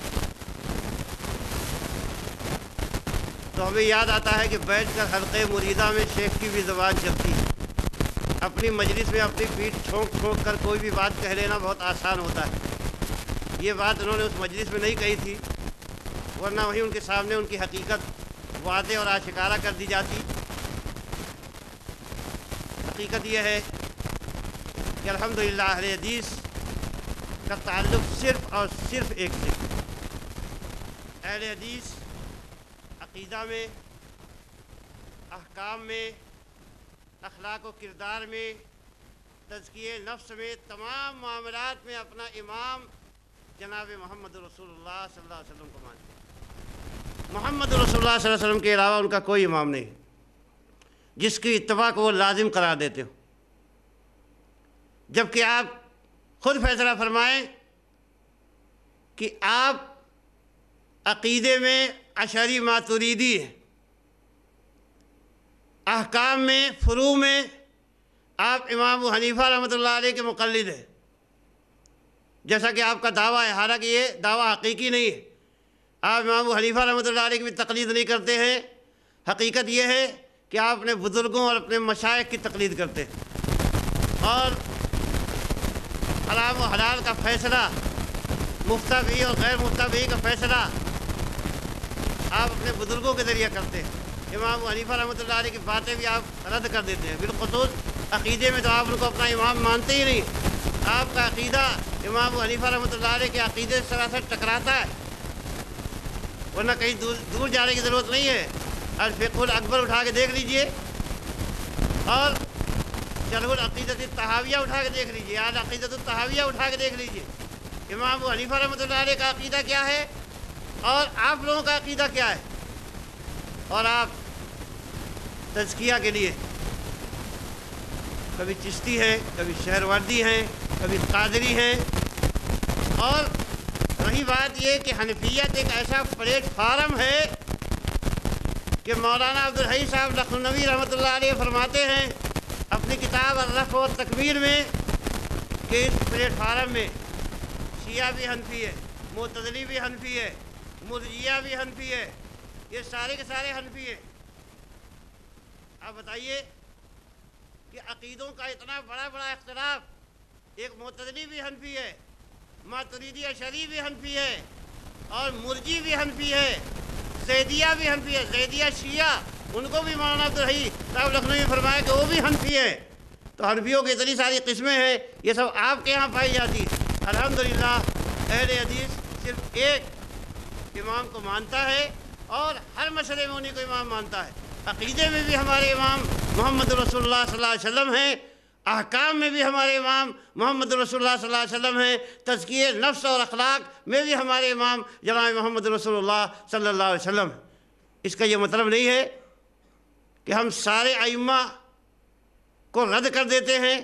[SPEAKER 1] تو ہمیں یاد آتا ہے کہ بیٹھ کر حلقے مریدہ میں شیخ کی بھی زبان چلتی ہے۔ اپنی مجلس میں اپنی پیٹھ ٹھونک ٹھونک کر کوئی بھی بات کہہ لینا بہت آسان ہوتا ہے۔ یہ بات انہوں نے اس مجلس میں نہیں کہی تھی، ورنہ وہیں ان کے سامنے ان کی حقیقت واضح اور آشکارا کر دی جاتی۔ حقیقت یہ ہے کہ الحمدللہ اہل حدیث کا تعلق صرف اور صرف ایک سے، اہل حدیث عقیدہ میں، احکام میں، اخلاق و کردار میں تزکیے نفس میں تمام معاملات میں اپنا امام جناب محمد رسول اللہ صلی اللہ علیہ وسلم کو مانتے ہیں۔ محمد رسول اللہ صلی اللہ علیہ وسلم کے علاوہ ان کا کوئی امام نہیں جس کی اتباع کو وہ لازم قرار دیتے ہو، جبکہ آپ خود فیصلہ فرمائیں کہ آپ عقیدے میں اشعری ماتریدی ہیں، احکام میں فروع میں آپ امام ابو حنیفہ رحمۃ اللہ علیہ کے مقلد ہیں، جیسا کہ آپ کا دعویٰ ہے، حالانکہ یہ دعویٰ حقیقی نہیں ہے۔ آپ امام ابو حنیفہ رحمۃ اللہ علیہ کی بھی تقلید نہیں کرتے ہیں، حقیقت یہ ہے کہ آپ اپنے بزرگوں اور اپنے مشائخ کی تقلید کرتے ہیں، اور حرام و حلال کا فیصلہ، مفتہ بھی اور غیر مفتہ بھی کا فیصلہ آپ اپنے بزرگوں کے ذریعہ کرتے ہیں۔ امام ابو حنیفہ رحمۃ اللہ علیہ کی باتیں بھی آپ رد کر دیتے ہیں، بالخصوص عقیدے میں تو آپ ان کو اپنا امام مانتے ہی نہیں۔ آپ کا عقیدہ امام ابو حنیفہ رحمۃ اللہ علیہ کے عقیدے سے سراسر ٹکراتا ہے، ورنہ کہیں دور جانے کی ضرورت نہیں ہے۔ الفقہ الاکبر اٹھا کے دیکھ لیجئے، اور شرح العقیدۃ الطحاویہ اٹھا کے دیکھ لیجئے، العقیدۃ الطحاویہ اٹھا کے دیکھ لیجئے۔ امام ابو حنیفہ رحمۃ اللہ علیہ کا عقیدہ کیا ہے اور آپ لوگوں کا عقیدہ کیا ہے، اور آپ تزکیہ کے لیے کبھی چشتی ہیں، کبھی شہروردی ہیں، کبھی قادری ہیں۔ اور رہی بات یہ کہ حنفیت ایک ایسا پلیٹ فارم ہے کہ مولانا عبدالحی صاحب لکھنوی رحمۃ اللہ علیہ فرماتے ہیں اپنی کتاب الرفع والتکبیر میں کہ اس پلیٹ فارم میں شیعہ بھی حنفی ہے، معتزلی بھی حنفی ہے، مرجئہ بھی حنفی ہے، یہ سارے کے سارے حنفی ہیں۔ آپ بتائیے کہ عقیدوں کا اتنا بڑا بڑا اختلاف، ایک معتزلی بھی حنفی ہے، ماتریدی اشعری بھی حنفی ہے، اور مرجی بھی حنفی ہے، زیدیہ بھی حنفی ہے، زیدیہ شیعہ، ان کو بھی مولانا عبدالحی صاحب لکھنوی نے فرمایا کہ وہ بھی حنفی ہے۔ تو حنفیوں کی اتنی ساری قسمیں ہیں، یہ سب آپ کے یہاں پائی جاتی ہے۔ الحمدللہ اہل حدیث صرف ایک امام کو مانتا ہے، اور ہر مسئلے میں انہیں کو امام مانتا ہے۔ عقیدے میں بھی ہمارے امام محمد رسول اللہ صلی اللہ علیہ وسلم ہیں، احکام میں بھی ہمارے امام محمد رسول اللہ صلی اللہ علیہ وسلم ہیں، تزکیے نفس اور اخلاق میں بھی ہمارے امام جناب محمد رسول اللہ صلی اللہ علیہ وسلم ہیں۔ اس کا یہ مطلب نہیں ہے کہ ہم سارے ائمہ کو رد کر دیتے ہیں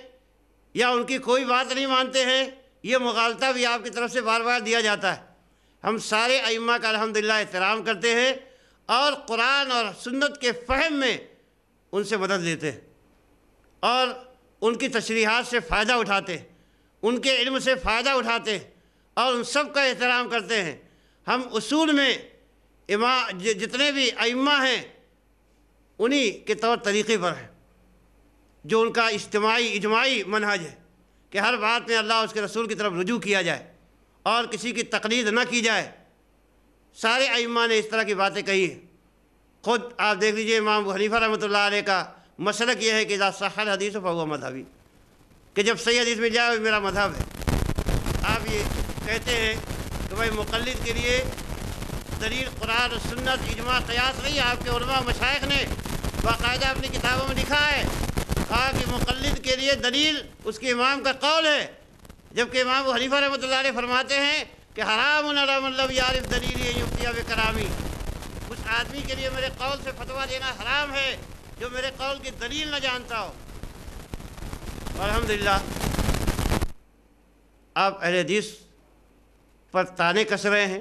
[SPEAKER 1] یا ان کی کوئی بات نہیں مانتے ہیں، یہ مغالطہ بھی آپ کی طرف سے بار بار دیا جاتا ہے۔ ہم سارے ائمہ کا الحمدللہ احترام کرتے ہیں، اور قرآن اور سنت کے فہم میں ان سے مدد لیتے ہیں، اور ان کی تشریحات سے فائدہ اٹھاتے ہیں، ان کے علم سے فائدہ اٹھاتے ہیں، اور ان سب کا احترام کرتے ہیں۔ ہم اصول میں جتنے بھی ائمہ ہیں انہی کے طور طریقے پر ہیں، جو ان کا اجماعی منہج ہے کہ ہر بات میں اللہ اور اس کے رسول کی طرف رجوع کیا جائے اور کسی کی تقلید نہ کی جائے۔ سارے ائمہ نے اس طرح کی باتیں کہی ہیں۔ خود آپ دیکھ لیجئے امام ابو حنیفہ رحمۃ اللہ علیہ کا مسلک یہ ہے کہ اذا صح الحدیث فہو مذہبی، کہ جب صحیح حدیث مل جائے وہ میرا مذہب ہے۔ آپ یہ کہتے ہیں کہ بھائی مقلد کے لیے دلیل قرآن و سنت اجماع قیاس نہیں، آپ کے علماء مشائخ نے باقاعدہ اپنی کتابوں میں لکھا ہے، کہا کہ مقلد کے لیے دلیل اس کے امام کا قول ہے، جبکہ امام ابو حنیفہ رحمۃ اللہ علیہ فرماتے ہیں کہ حرام علی من لم یعرف دلیلی ان یفتیٰ بکلامی، اس آدمی کے لیے میرے قول سے فتویٰ دینا حرام ہے جو میرے قول کی دلیل نہ جانتا ہو۔ الحمدللہ آپ اہل حدیث پر تانے کس رہے ہیں،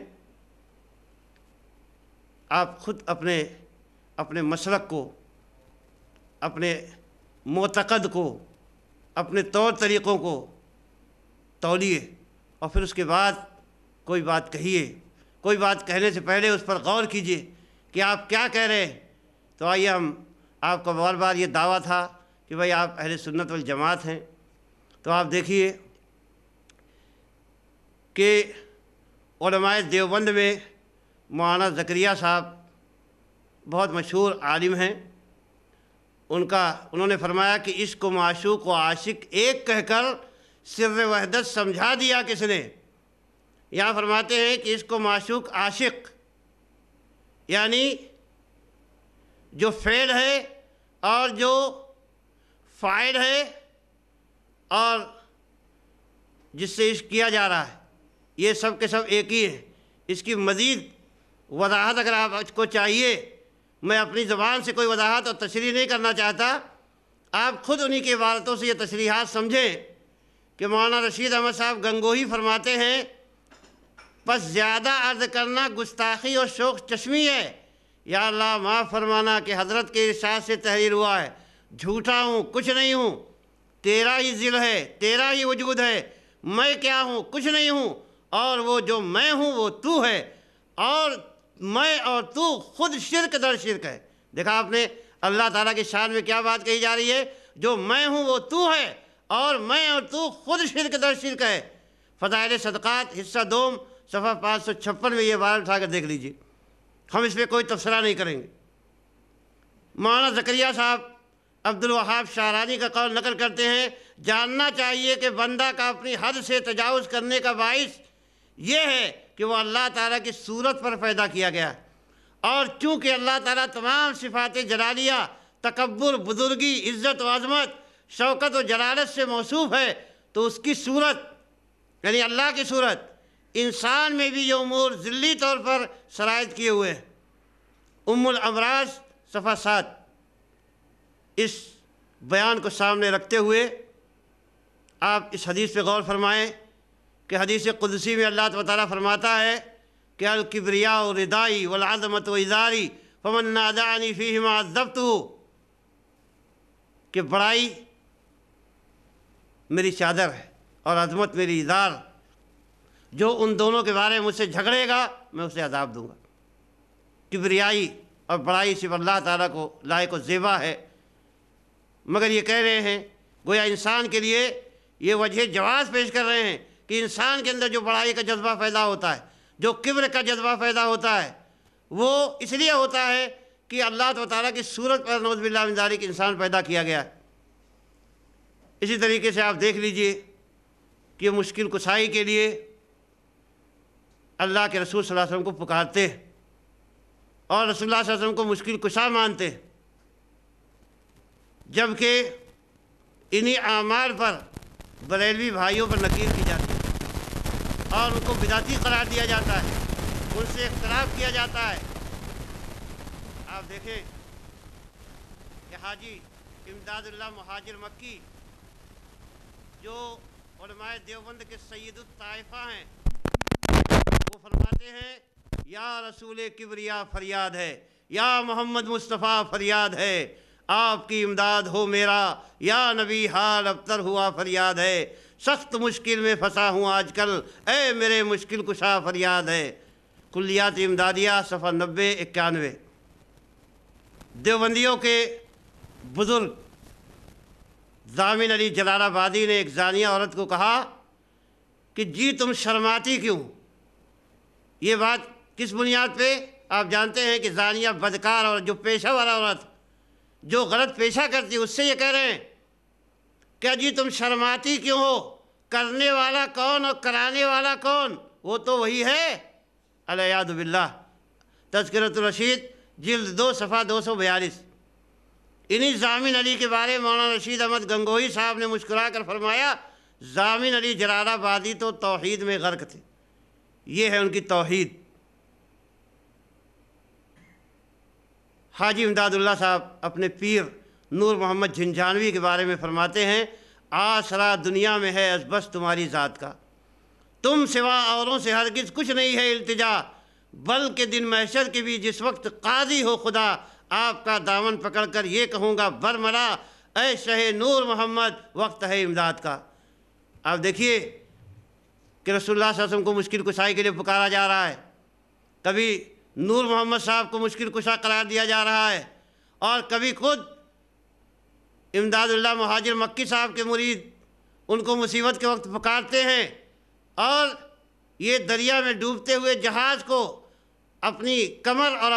[SPEAKER 1] آپ خود اپنے مسلک کو، اپنے معتقد کو، اپنے طور طریقوں کو تولیے، اور پھر اس کے بعد کوئی بات کہیے، کوئی بات کہنے سے پہلے اس پر غور کیجیے کہ آپ کیا کہہ رہے ہیں۔ تو آئیے ہم آپ کو بار بار یہ دعویٰ تھا کہ بھائی آپ اہل سنت والجماعت ہیں، تو آپ دیکھیے کہ علماء دیوبند میں مولانا زکریہ صاحب بہت مشہور عالم ہیں، انہوں نے فرمایا کہ عشق و معشوق و عاشق ایک کہہ کر سر وحدت سمجھا دیا کس نے۔ یہاں فرماتے ہیں کہ عشق و معشوق عاشق یعنی جو فعل ہے اور جو فاعل ہے اور جس سے عشق کیا جا رہا ہے، یہ سب کے سب ایک ہی ہیں۔ اس کی مزید وضاحت اگر آپ کو چاہیے، میں اپنی زبان سے کوئی وضاحت اور تشریح نہیں کرنا چاہتا، آپ خود انہی کی عبارتوں سے یہ تشریحات سمجھیں کہ مولانا رشید احمد صاحب گنگوہی فرماتے ہیں، پس زیادہ عرض کرنا گستاخی اور شوق چشمی ہے، یا اللہ معاف فرمانا کہ حضرت کے ارشاد سے تحریر ہوا ہے، جھوٹا ہوں، کچھ نہیں ہوں، تیرا ہی ذل ہے، تیرا ہی وجود ہے، میں کیا ہوں، کچھ نہیں ہوں، اور وہ جو میں ہوں وہ تو ہے، اور میں اور تو خود شرک در شرک ہے۔ دیکھا آپ نے اللہ تعالیٰ کی شان میں کیا بات کہی جا رہی ہے، جو میں ہوں وہ تو ہے، اور میں اور تو خود شرک در شرک ہے۔ فضائل صدقات حصہ دوم صفحہ 556 میں یہ بات اٹھا کر دیکھ لیجیے، ہم اس پہ کوئی تبصرہ نہیں کریں گے۔ مولانا زکریا صاحب عبدالوہاب شعرانی کا قول نقل کرتے ہیں، جاننا چاہیے کہ بندہ کا اپنی حد سے تجاوز کرنے کا باعث یہ ہے کہ وہ اللہ تعالیٰ کی صورت پر پیدا کیا گیا ہے، اور چونکہ اللہ تعالیٰ تمام صفات جلالیہ، تکبر، بزرگی، عزت و عظمت، شوکت و جلالت سے موصوف ہے، تو اس کی صورت یعنی اللہ کی صورت انسان میں بھی یہ امور ذلی طور پر شرائط کیے ہوئے ہیں۔ ام الامراض صفحہ 7 اس بیان کو سامنے رکھتے ہوئے آپ اس حدیث پہ غور فرمائیں کہ حدیث قدسی میں اللہ تعالیٰ فرماتا ہے کہ الکبریاء ردائی والعظمت و ازاری فمن نازعنی فیہما عذبتہ، کہ بڑائی میری چادر ہے اور عظمت میری ازار، جو ان دونوں کے بارے میں مجھ سے جھگڑے گا میں اسے عذاب دوں گا۔ کبریائی اور بڑائی صرف اللہ تعالیٰ کو لائق و زیبا ہے، مگر یہ کہہ رہے ہیں گویا انسان کے لیے یہ وجہ جواز پیش کر رہے ہیں کہ انسان کے اندر جو بڑائی کا جذبہ پیدا ہوتا ہے، جو کبر کا جذبہ پیدا ہوتا ہے، وہ اس لیے ہوتا ہے کہ اللہ تعالیٰ کی صورت پر نعوذ باللہ من ذالک انسان پیدا کیا گیا ہے۔ اسی طریقے سے آپ دیکھ لیجئے کہ مشکل کشائی کے لیے اللہ کے رسول صلی اللہ علیہ وسلم کو پکارتے ہیں اور رسول اللہ صلی اللہ علیہ وسلم کو مشکل کشا مانتے ہیں، جبکہ انہی اعمال پر بریلوی بھائیوں پر نکیر کی جاتی ہے اور ان کو بدعتی قرار دیا جاتا ہے، ان سے اختلاف کیا جاتا ہے۔ آپ دیکھیں کہ حاجی امداد اللہ مہاجر مکی جو علماء دیوبند کے سید الطائفہ ہیں، وہ فرماتے ہیں یا رسول کبریا فریاد ہے، یا محمد مصطفیٰ فریاد ہے، آپ کی امداد ہو میرا یا نبی حال ابتر ہوا فریاد ہے، سخت مشکل میں پھنسا ہوں آج کل، اے میرے مشکل کشا فریاد ہے۔ کلیات امدادیہ صفحہ 90-91۔ دیوبندیوں کے بزرگ ضامن علی جلال آبادی نے ایک زانیہ عورت کو کہا کہ جی تم شرماتی کیوں؟ یہ بات کس بنیاد پہ؟ آپ جانتے ہیں کہ زانیہ بدکار اور جو پیشہ والا عورت جو غلط پیشہ کرتی ہے اس سے یہ کہہ رہے ہیں کہ جی تم شرماتی کیوں ہو؟ کرنے والا کون اور کرانے والا کون؟ وہ تو وہی ہے۔ الیاذ باللہ۔ تذکرۃ الرشید جلد 2 صفحہ 242۔ انہی ضامن علی کے بارے میں مولانا رشید احمد گنگوہی صاحب نے مسکرا کر فرمایا، ضامن علی جلال آبادی تو توحید میں غرق تھے، یہ ہے ان کی توحید۔ حاجی امداد اللہ صاحب اپنے پیر نور محمد جھنجھانوی کے بارے میں فرماتے ہیں، آسرا دنیا میں ہے از بس تمہاری ذات کا، تم سوا اوروں سے ہرگز کچھ نہیں ہے التجا، بلکہ دن محشر کے بھی جس وقت قاضی ہو خدا، آپ کا دامن پکڑ کر یہ کہوں گا برملا، اے شہ نور محمد وقت ہے امداد کا۔ آپ دیکھیے کہ رسول اللہ صلی اللہ علیہ وسلم کو مشکل کشائی کے لیے پکارا جا رہا ہے، کبھی نور محمد صاحب کو مشکل کشا قرار دیا جا رہا ہے، اور کبھی خود امداد اللہ مہاجر مکی صاحب کے مرید ان کو مصیبت کے وقت پکارتے ہیں، اور یہ دریا میں ڈوبتے ہوئے جہاز کو اپنی کمر اور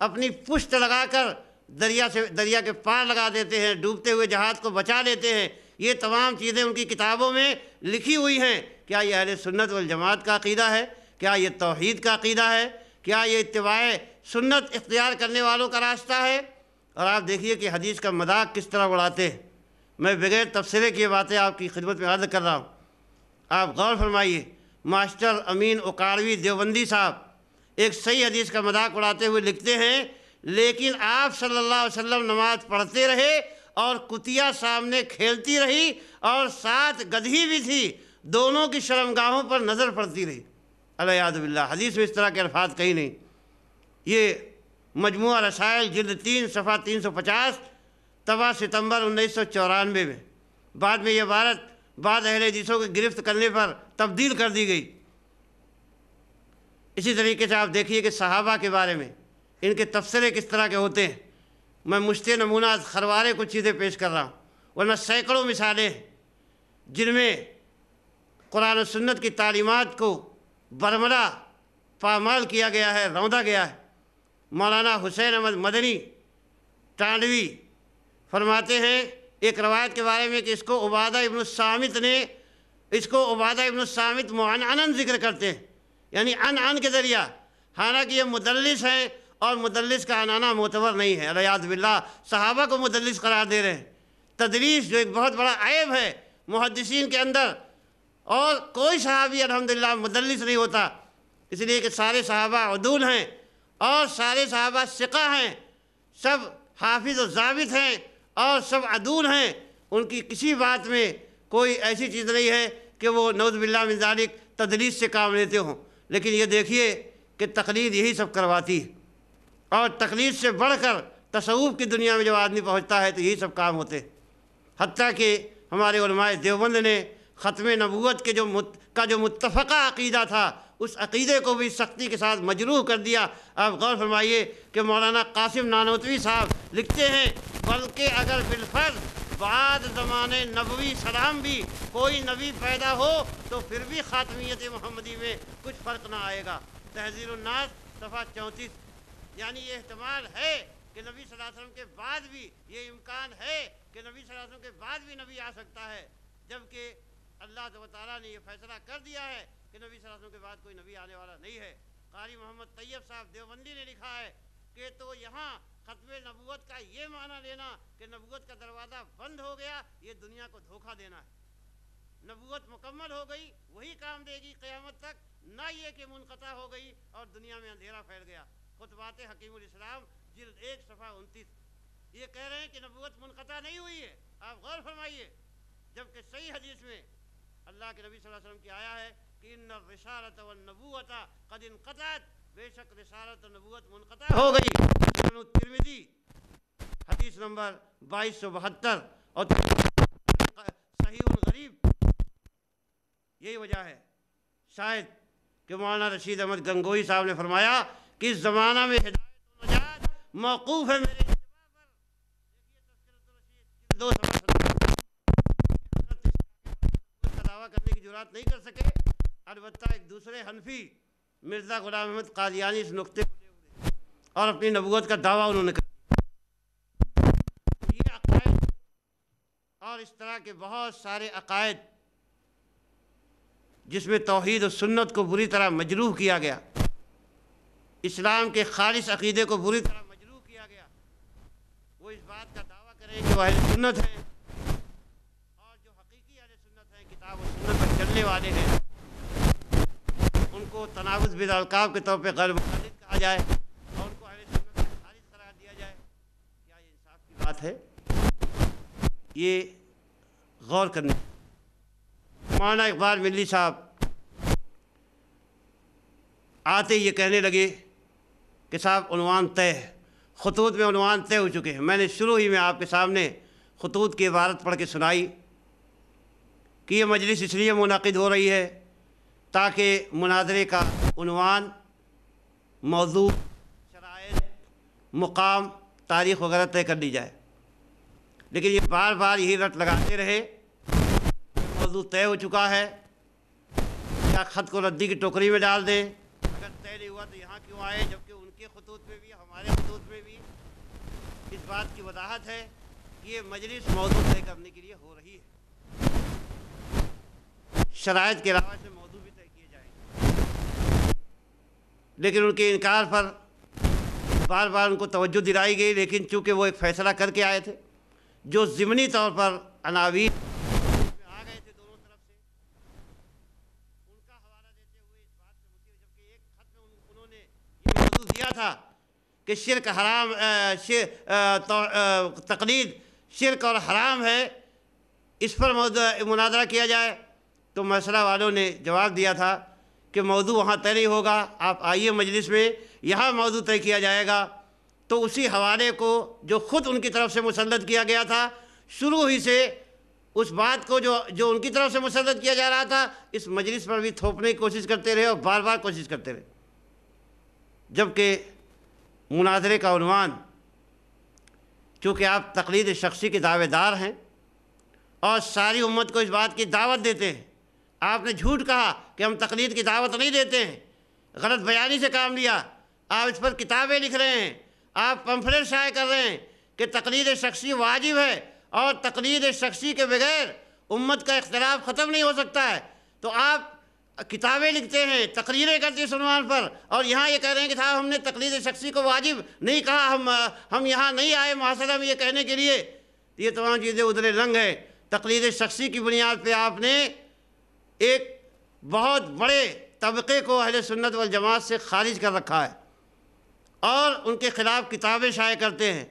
[SPEAKER 1] اپنی پشت لگا کر دریا کے پار لگا دیتے ہیں، ڈوبتے ہوئے جہاز کو بچا لیتے ہیں۔ یہ تمام چیزیں ان کی کتابوں میں لکھی ہوئی ہیں۔ کیا یہ اہل سنت والجماعت کا عقیدہ ہے؟ کیا یہ توحید کا عقیدہ ہے؟ کیا یہ اتباع سنت اختیار کرنے والوں کا راستہ ہے؟ اور آپ دیکھیے کہ حدیث کا مذاق کس طرح اڑاتے ہیں میں بغیر تبصرے کی باتیں آپ کی خدمت میں عرض کر رہا ہوں، آپ غور فرمائیے۔ ماسٹر امین اکاڑوی دیوبندی صاحب ایک صحیح حدیث کا مذاق اڑاتے ہوئے لکھتے ہیں، لیکن آپ صلی اللہ علیہ وسلم نماز پڑھتے رہے اور کتیا سامنے کھیلتی رہی اور ساتھ گدھی بھی تھی، دونوں کی شرمگاہوں پر نظر پڑتی رہی۔ الیاذ باللہ، حدیث میں اس طرح کے الفاظ کہیں نہیں۔ یہ مجموعہ رسائل جلد 3 صفحہ 350 طبع ستمبر 1994 میں۔ بعد میں یہ عبارت بعض اہل حدیثوں کی گرفت کرنے پر تبدیل کر دی گئی۔ اسی طریقے سے آپ دیکھیے کہ صحابہ کے بارے میں ان کے تبصرے کس طرح کے ہوتے ہیں۔ میں مشتے نمونہ خروارے کچھ چیزیں پیش کر رہا ہوں، ورنہ سینکڑوں مثالیں ہیں جن میں قرآن و سنت کی تعلیمات کو برملا پامال کیا گیا ہے، روندا گیا ہے۔ مولانا حسین احمد مدنی ٹانڈوی فرماتے ہیں ایک روایت کے بارے میں کہ اس کو عبادہ ابن الصامت معنعن ذکر کرتے ہیں، یعنی ان کے ذریعہ، حالانکہ یہ مدلس ہیں اور مدلس کا عنانہ معتبر نہیں ہے۔ الیاذ باللہ، صحابہ کو مدلس قرار دے رہے ہیں۔ تدلیس جو ایک بہت بڑا عیب ہے محدثین کے اندر، اور کوئی صحابی الحمدللہ مدلس نہیں ہوتا، اس لیے کہ سارے صحابہ عدول ہیں اور سارے صحابہ ثقہ ہیں، سب حافظ و ضابط ہیں اور سب عدول ہیں۔ ان کی کسی بات میں کوئی ایسی چیز نہیں ہے کہ وہ نعوذ باللہ من ذالک تدلیس سے کام لیتے ہوں۔ لیکن یہ دیکھیے کہ تقلید یہی سب کرواتی ہے، اور تقلید سے بڑھ کر تصوف کی دنیا میں جب آدمی پہنچتا ہے تو یہی سب کام ہوتے ہیں۔ حتیٰ کہ ہمارے علماء دیوبند نے ختم نبوت کے جو متفقہ عقیدہ تھا، اس عقیدے کو بھی سختی کے ساتھ مجروح کر دیا۔ آپ غور فرمائیے کہ مولانا قاسم نانوتوی صاحب لکھتے ہیں، بلکہ اگر بالفرض بعد زمانے نبوی سلام بھی کوئی نبی پیدا ہو تو پھر بھی خاتمیت محمدی میں کچھ فرق نہ آئے گا۔ تحذیر الناس صفحہ 34۔ یعنی یہ احتمال ہے کہ نبی صلی اللہ علیہ وسلم کے بعد بھی، یہ امکان ہے کہ نبی صلی اللہ علیہ وسلم کے بعد بھی نبی آ سکتا ہے، جبکہ اللہ تعالیٰ نے یہ فیصلہ کر دیا ہے کہ نبی صلی اللہ علیہ وسلم کے بعد کوئی نبی آنے والا نہیں ہے۔ قاری محمد طیب صاحب دیوبندی نے لکھا ہے کہ تو یہاں ختم نبوت کا یہ معنی لینا کہ نبوت کا دروازہ بند ہو گیا، یہ دنیا کو دھوکہ دینا ہے۔ نبوت مکمل ہو گئی، وہی کام دے گی قیامت تک، نہ یہ کہ منقطع ہو گئی اور دنیا میں اندھیرا پھیل گیا۔ خطبات حکیم الاسلام جلد 1 صفحہ 29۔ یہ کہہ رہے ہیں کہ نبوت منقطع نہیں ہوئی ہے، آپ غور فرمائیے، جبکہ صحیح حدیث میں اللہ کے نبی صلی اللہ علیہ وسلم کی آیا ہے کہ ان الرسالۃ والنبوۃ قد انقطعت، بے شک رسالت و نبوت منقطع ہو گئی۔ سنن ترمذی حدیث نمبر 2272 اور صحیح الغریب۔ یہی وجہ ہے شاید کہ مولانا رشید احمد گنگوئی صاحب نے فرمایا کہ اس زمانہ میں ہدایت و نجات موقوف ہے میرے اتباع پر۔ دیکھیے تذکرۃ الرشید کا دعویٰ کرنے کی جرات نہیں کر سکے، البتہ ایک دوسرے حنفی مرزا غلام احمد قادیانی اس نقطے کو لے ہوئے اور اپنی نبوت کا دعویٰ انہوں نے کر دیا۔ یہ عقائد اور اس طرح کے بہت سارے عقائد جس میں توحید و سنت کو بری طرح مجروح کیا گیا، اسلام کے خالص عقیدے کو بری طرح مجروح کیا گیا، وہ اس بات کا دعویٰ کریں کہ وہ اہل سنت ہیں، اور جو حقیقی اہل سنت ہیں، کتاب و سنت پر چلنے والے ہیں، ان کو تناقض بالالقاب کے طور پہ غیر مقلد کہا جائے اور ان کو اہل سنت سے خارج قرار دیا جائے۔ کیا یہ انصاف کی بات ہے؟ یہ غور کرنے۔ مولانا اقبال ملی صاحب آتے یہ کہنے لگے کہ صاحب عنوان طے ہے، خطوط میں عنوان طے ہو چکے ہیں۔ میں نے شروع ہی میں آپ کے سامنے خطوط کی عبارت پڑھ کے سنائی کہ یہ مجلس اس لیے منعقد ہو رہی ہے تاکہ مناظرے کا عنوان، موضوع، شرائط، مقام، تاریخ وغیرہ طے کر لی جائے، لیکن یہ بار بار یہی رٹ لگاتے رہے۔ موضوع طے ہو چکا ہے، کیا خط کو ردی کی ٹوکری میں ڈال دیں؟ اگر طے نہیں ہوا تو یہاں کیوں آئے؟ جبکہ ان کے خطوط میں بھی ہمارے خطوط میں بھی اس بات کی وضاحت ہے کہ یہ مجلس موضوع طے کرنے کے لیے ہو رہی ہے۔ شرائط کے علاوہ سے موضوع بھی طے کیے جائیں گے، لیکن ان کے انکار پر بار بار ان کو توجہ دلائی گئی، لیکن چونکہ وہ ایک فیصلہ کر کے آئے تھے جو ضمنی طور پر عناوین میں آ گئے تھے دونوں طرف سے، ان کا حوالہ دیتے ہوئے اس بات سے مصیبت، جبکہ ایک خط میں انہوں نے یہ موضوع دیا تھا کہ شرک حرام، تقلید شرک اور حرام ہے، اس پر مناظرہ کیا جائے۔ تو مسئلہ والوں نے جواب دیا تھا کہ موضوع وہاں طے نہیں ہوگا، آپ آئیے مجلس میں، یہاں موضوع طے کیا جائے گا۔ تو اسی حوالے کو جو خود ان کی طرف سے مسلط کیا گیا تھا، شروع ہی سے اس بات کو جو ان کی طرف سے مسلط کیا جا رہا تھا، اس مجلس پر بھی تھوپنے کی کوشش کرتے رہے اور بار بار کوشش کرتے رہے، جبکہ مناظرے کا عنوان، چونکہ آپ تقلید شخصی کے دعوے دار ہیں اور ساری امت کو اس بات کی دعوت دیتے ہیں، آپ نے جھوٹ کہا کہ ہم تقلید کی دعوت نہیں دیتے ہیں، غلط بیانی سے کام لیا، آپ اس پر کتابیں لکھ رہے ہیں، آپ پمفلٹ شائع کر رہے ہیں کہ تقلید شخصی واجب ہے اور تقلید شخصی کے بغیر امت کا اختلاف ختم نہیں ہو سکتا ہے، تو آپ کتابیں لکھتے ہیں، تقریریں کرتے ہیں اس عنوان پر، اور یہاں یہ کہہ رہے ہیں کہ صاحب ہم نے تقلید شخصی کو واجب نہیں کہا، ہم یہاں نہیں آئے محاصرہ میں یہ کہنے کے لیے۔ یہ تمام چیزیں ادھر رنگ ہے۔ تقلید شخصی کی بنیاد پہ آپ نے ایک بہت بڑے طبقے کو اہل سنت والجماعت سے خارج کر رکھا ہے اور ان کے خلاف کتابیں شائع کرتے ہیں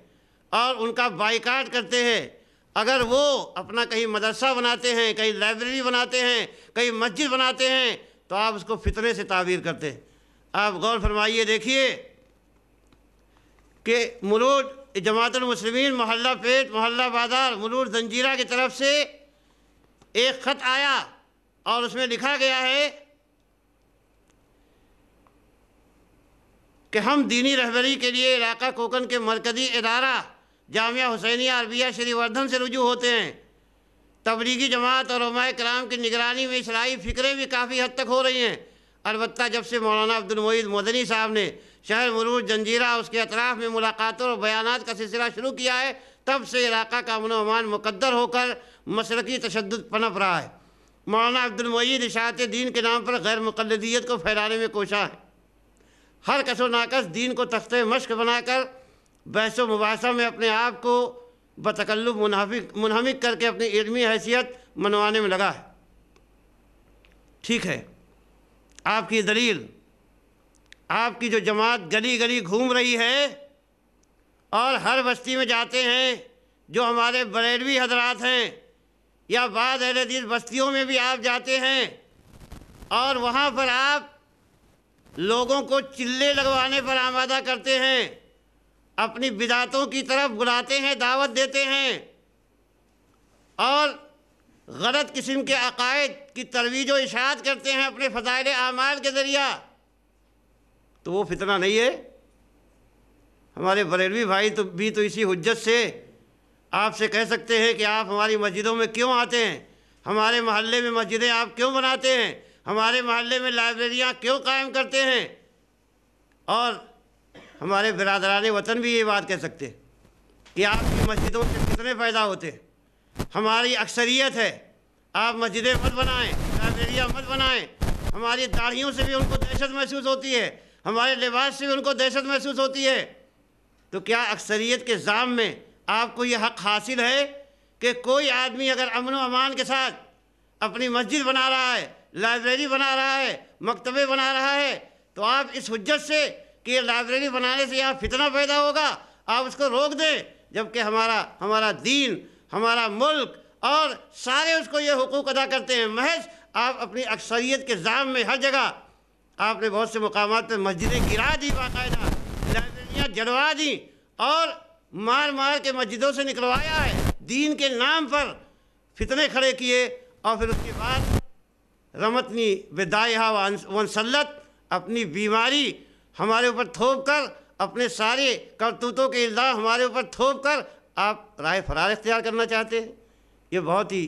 [SPEAKER 1] اور ان کا بائیکاٹ کرتے ہیں۔ اگر وہ اپنا کہیں مدرسہ بناتے ہیں، کہیں لائبریری بناتے ہیں، کہیں مسجد بناتے ہیں، تو آپ اس کو فتنے سے تعبیر کرتے ہیں۔ آپ غور فرمائیے، دیکھیے کہ ملوڈ جماعت المسلمین محلہ پیٹ محلہ بازار ملوڈ زنجیرہ کی طرف سے ایک خط آیا اور اس میں لکھا گیا ہے کہ ہم دینی رہبری کے لیے علاقہ کوکن کے مرکزی ادارہ جامعہ حسینیہ عربیہ شری وردھن سے رجوع ہوتے ہیں۔ تبلیغی جماعت اور علماء کرام کی نگرانی میں اصلاحی فکریں بھی کافی حد تک ہو رہی ہیں، البتہ جب سے مولانا عبد المعید مدنی صاحب نے شہر ملوڈ زنجیرہ اس کے اطراف میں ملاقاتوں اور بیانات کا سلسلہ شروع کیا ہے، تب سے علاقہ کا امن و امان مقدر ہو کر مسلکی تشدد پنپ رہا ہے۔ مولانا عبد المعید اشاعت دین کے نام پر غیر مقلدیت کو پھیلانے میں کوشاں ہے، ہر کس و ناکس دین کو تختہ مشق بنا کر بحث و مباحثہ میں اپنے آپ کو بتکلف منہمک کر کے اپنی علمی حیثیت منوانے میں لگا ہے۔ ٹھیک ہے، آپ کی دلیل، آپ کی جو جماعت گلی گلی گھوم رہی ہے اور ہر بستی میں جاتے ہیں، جو ہمارے بریلوی حضرات ہیں یا بعض اہل حدیث بستیوں میں بھی آپ جاتے ہیں اور وہاں پر آپ لوگوں کو چلے لگوانے پر آمادہ کرتے ہیں، اپنی بدعتوں کی طرف بلاتے ہیں، دعوت دیتے ہیں اور غلط قسم کے عقائد کی ترویج و اشاعت کرتے ہیں اپنے فضائل اعمال کے ذریعہ، تو وہ فتنہ نہیں ہے؟ ہمارے بریلوی بھائی بھی تو اسی حجت سے آپ سے کہہ سکتے ہیں کہ آپ ہماری مسجدوں میں کیوں آتے ہیں، ہمارے محلے میں مسجدیں آپ کیوں بناتے ہیں، ہمارے محلے میں لائبریریاں کیوں قائم کرتے ہیں، اور ہمارے برادران وطن بھی یہ بات کہہ سکتے ہیں کہ آپ کی مسجدوں سے کتنے پیدا ہوتے ہیں۔ ہماری اکثریت ہے، آپ مسجدیں مت بنائیں، لائبریریاں مت بنائیں۔ ہماری داڑھیوں سے بھی ان کو دہشت محسوس ہوتی ہے، ہمارے لباس سے بھی ان کو دہشت محسوس ہوتی ہے۔ تو کیا اکثریت کے ذام میں آپ کو یہ حق حاصل ہے کہ کوئی آدمی اگر امن و امان کے ساتھ اپنی مسجد بنا رہا ہے، لائبریری بنا رہا ہے، مکتبے بنا رہا ہے، تو آپ اس حجت سے کہ یہ لائبریری بنانے سے یہاں فتنہ پیدا ہوگا، آپ اس کو روک دیں، جبکہ ہمارا دین، ہمارا ملک اور سارے اس کو یہ حقوق ادا کرتے ہیں۔ محض آپ اپنی اکثریت کے ذام میں ہر جگہ آپ نے بہت سے مقامات پہ مسجدیں گرا دی، باقاعدہ لائبریریاں جلوا دیں اور مار مار کے مسجدوں سے نکلوایا ہے، دین کے نام پر فتنے کھڑے کیے، اور پھر اس کے بعد رمتنی بدائہا وانسلت، اپنی بیماری ہمارے اوپر تھوپ کر، اپنے سارے کرتوتوں کے الزام ہمارے اوپر تھوپ کر آپ راہ فرار اختیار کرنا چاہتے ہیں۔ یہ بہت ہی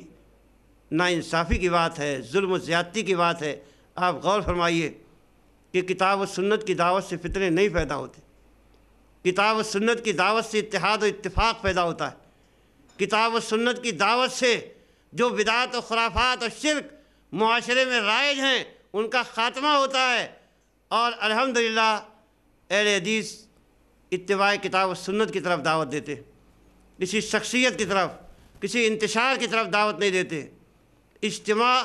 [SPEAKER 1] ناانصافی کی بات ہے، ظلم و زیادتی کی بات ہے۔ آپ غور فرمائیے کہ کتاب و سنت کی دعوت سے فتنے نہیں پیدا ہوتے، کتاب و سنت کی دعوت سے اتحاد و اتفاق پیدا ہوتا ہے۔ کتاب و سنت کی دعوت سے جو بدعات و خرافات اور شرک معاشرے میں رائج ہیں ان کا خاتمہ ہوتا ہے، اور الحمدللہ اہل حدیث اتباع کتاب و سنت کی طرف دعوت دیتے ہیں، اسی شخصیت کی طرف کسی انتشار کی طرف دعوت نہیں دیتے، اجتماع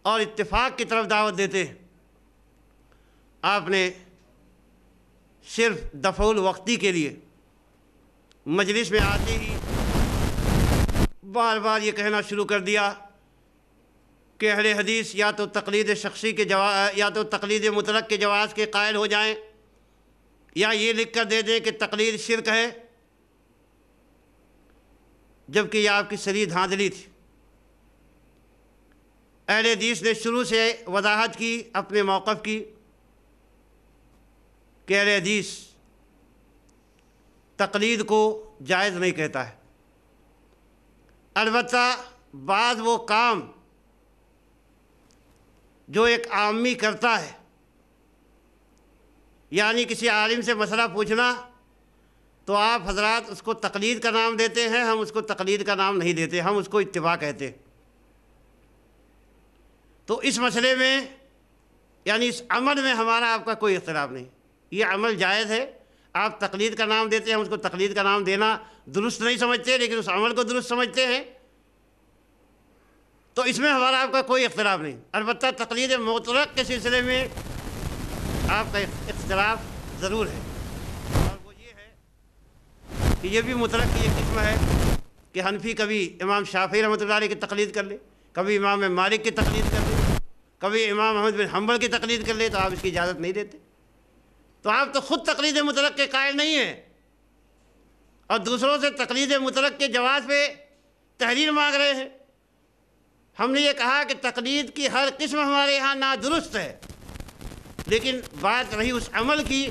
[SPEAKER 1] اور اتفاق کی طرف دعوت دیتے۔ آپ نے صرف دفع الوقتی کے لیے مجلس میں آتے ہی بار بار یہ کہنا شروع کر دیا کہ اہل حدیث یا تو تقلید شخصی کے یا تو تقلید مطلق کے جواز کے قائل ہو جائیں، یا یہ لکھ کر دے دیں کہ تقلید شرک ہے، جبکہ یہ آپ کی صریح دھاندلی تھی۔ اہل حدیث نے شروع سے وضاحت کی اپنے موقف کی کہ اہل حدیث تقلید کو جائز نہیں کہتا ہے، البتہ بعض وہ کام جو ایک عامی کرتا ہے، یعنی کسی عالم سے مسئلہ پوچھنا، تو آپ حضرات اس کو تقلید کا نام دیتے ہیں، ہم اس کو تقلید کا نام نہیں دیتے، ہم اس کو اتباع کہتے ہیں۔ تو اس مسئلے میں یعنی اس عمل میں ہمارا آپ کا کوئی اختلاف نہیں، یہ عمل جائز ہے۔ آپ تقلید کا نام دیتے ہیں، ہم اس کو تقلید کا نام دینا درست نہیں سمجھتے، لیکن اس عمل کو درست سمجھتے ہیں، تو اس میں ہمارا آپ کا کوئی اختلاف نہیں۔ البتہ تقلید مطلق کے سلسلے میں آپ کا اختلاف ضرور ہے، اور وہ یہ ہے کہ یہ بھی مطلق کی ایک قسم ہے کہ حنفی کبھی امام شافعی رحمۃ اللہ علیہ کی تقلید کر لے، کبھی امام مالک کی تقلید کر لے، کبھی امام احمد بن حنبل کی تقلید کر لے، تو آپ اس کی اجازت نہیں دیتے۔ تو آپ تو خود تقلید مطلق کے قائل نہیں ہیں، اور دوسروں سے تقلید مطلق کے جواز پہ تحریر مانگ رہے ہیں۔ ہم نے یہ کہا کہ تقلید کی ہر قسم ہمارے یہاں نادرست ہے، لیکن بات رہی اس عمل کی،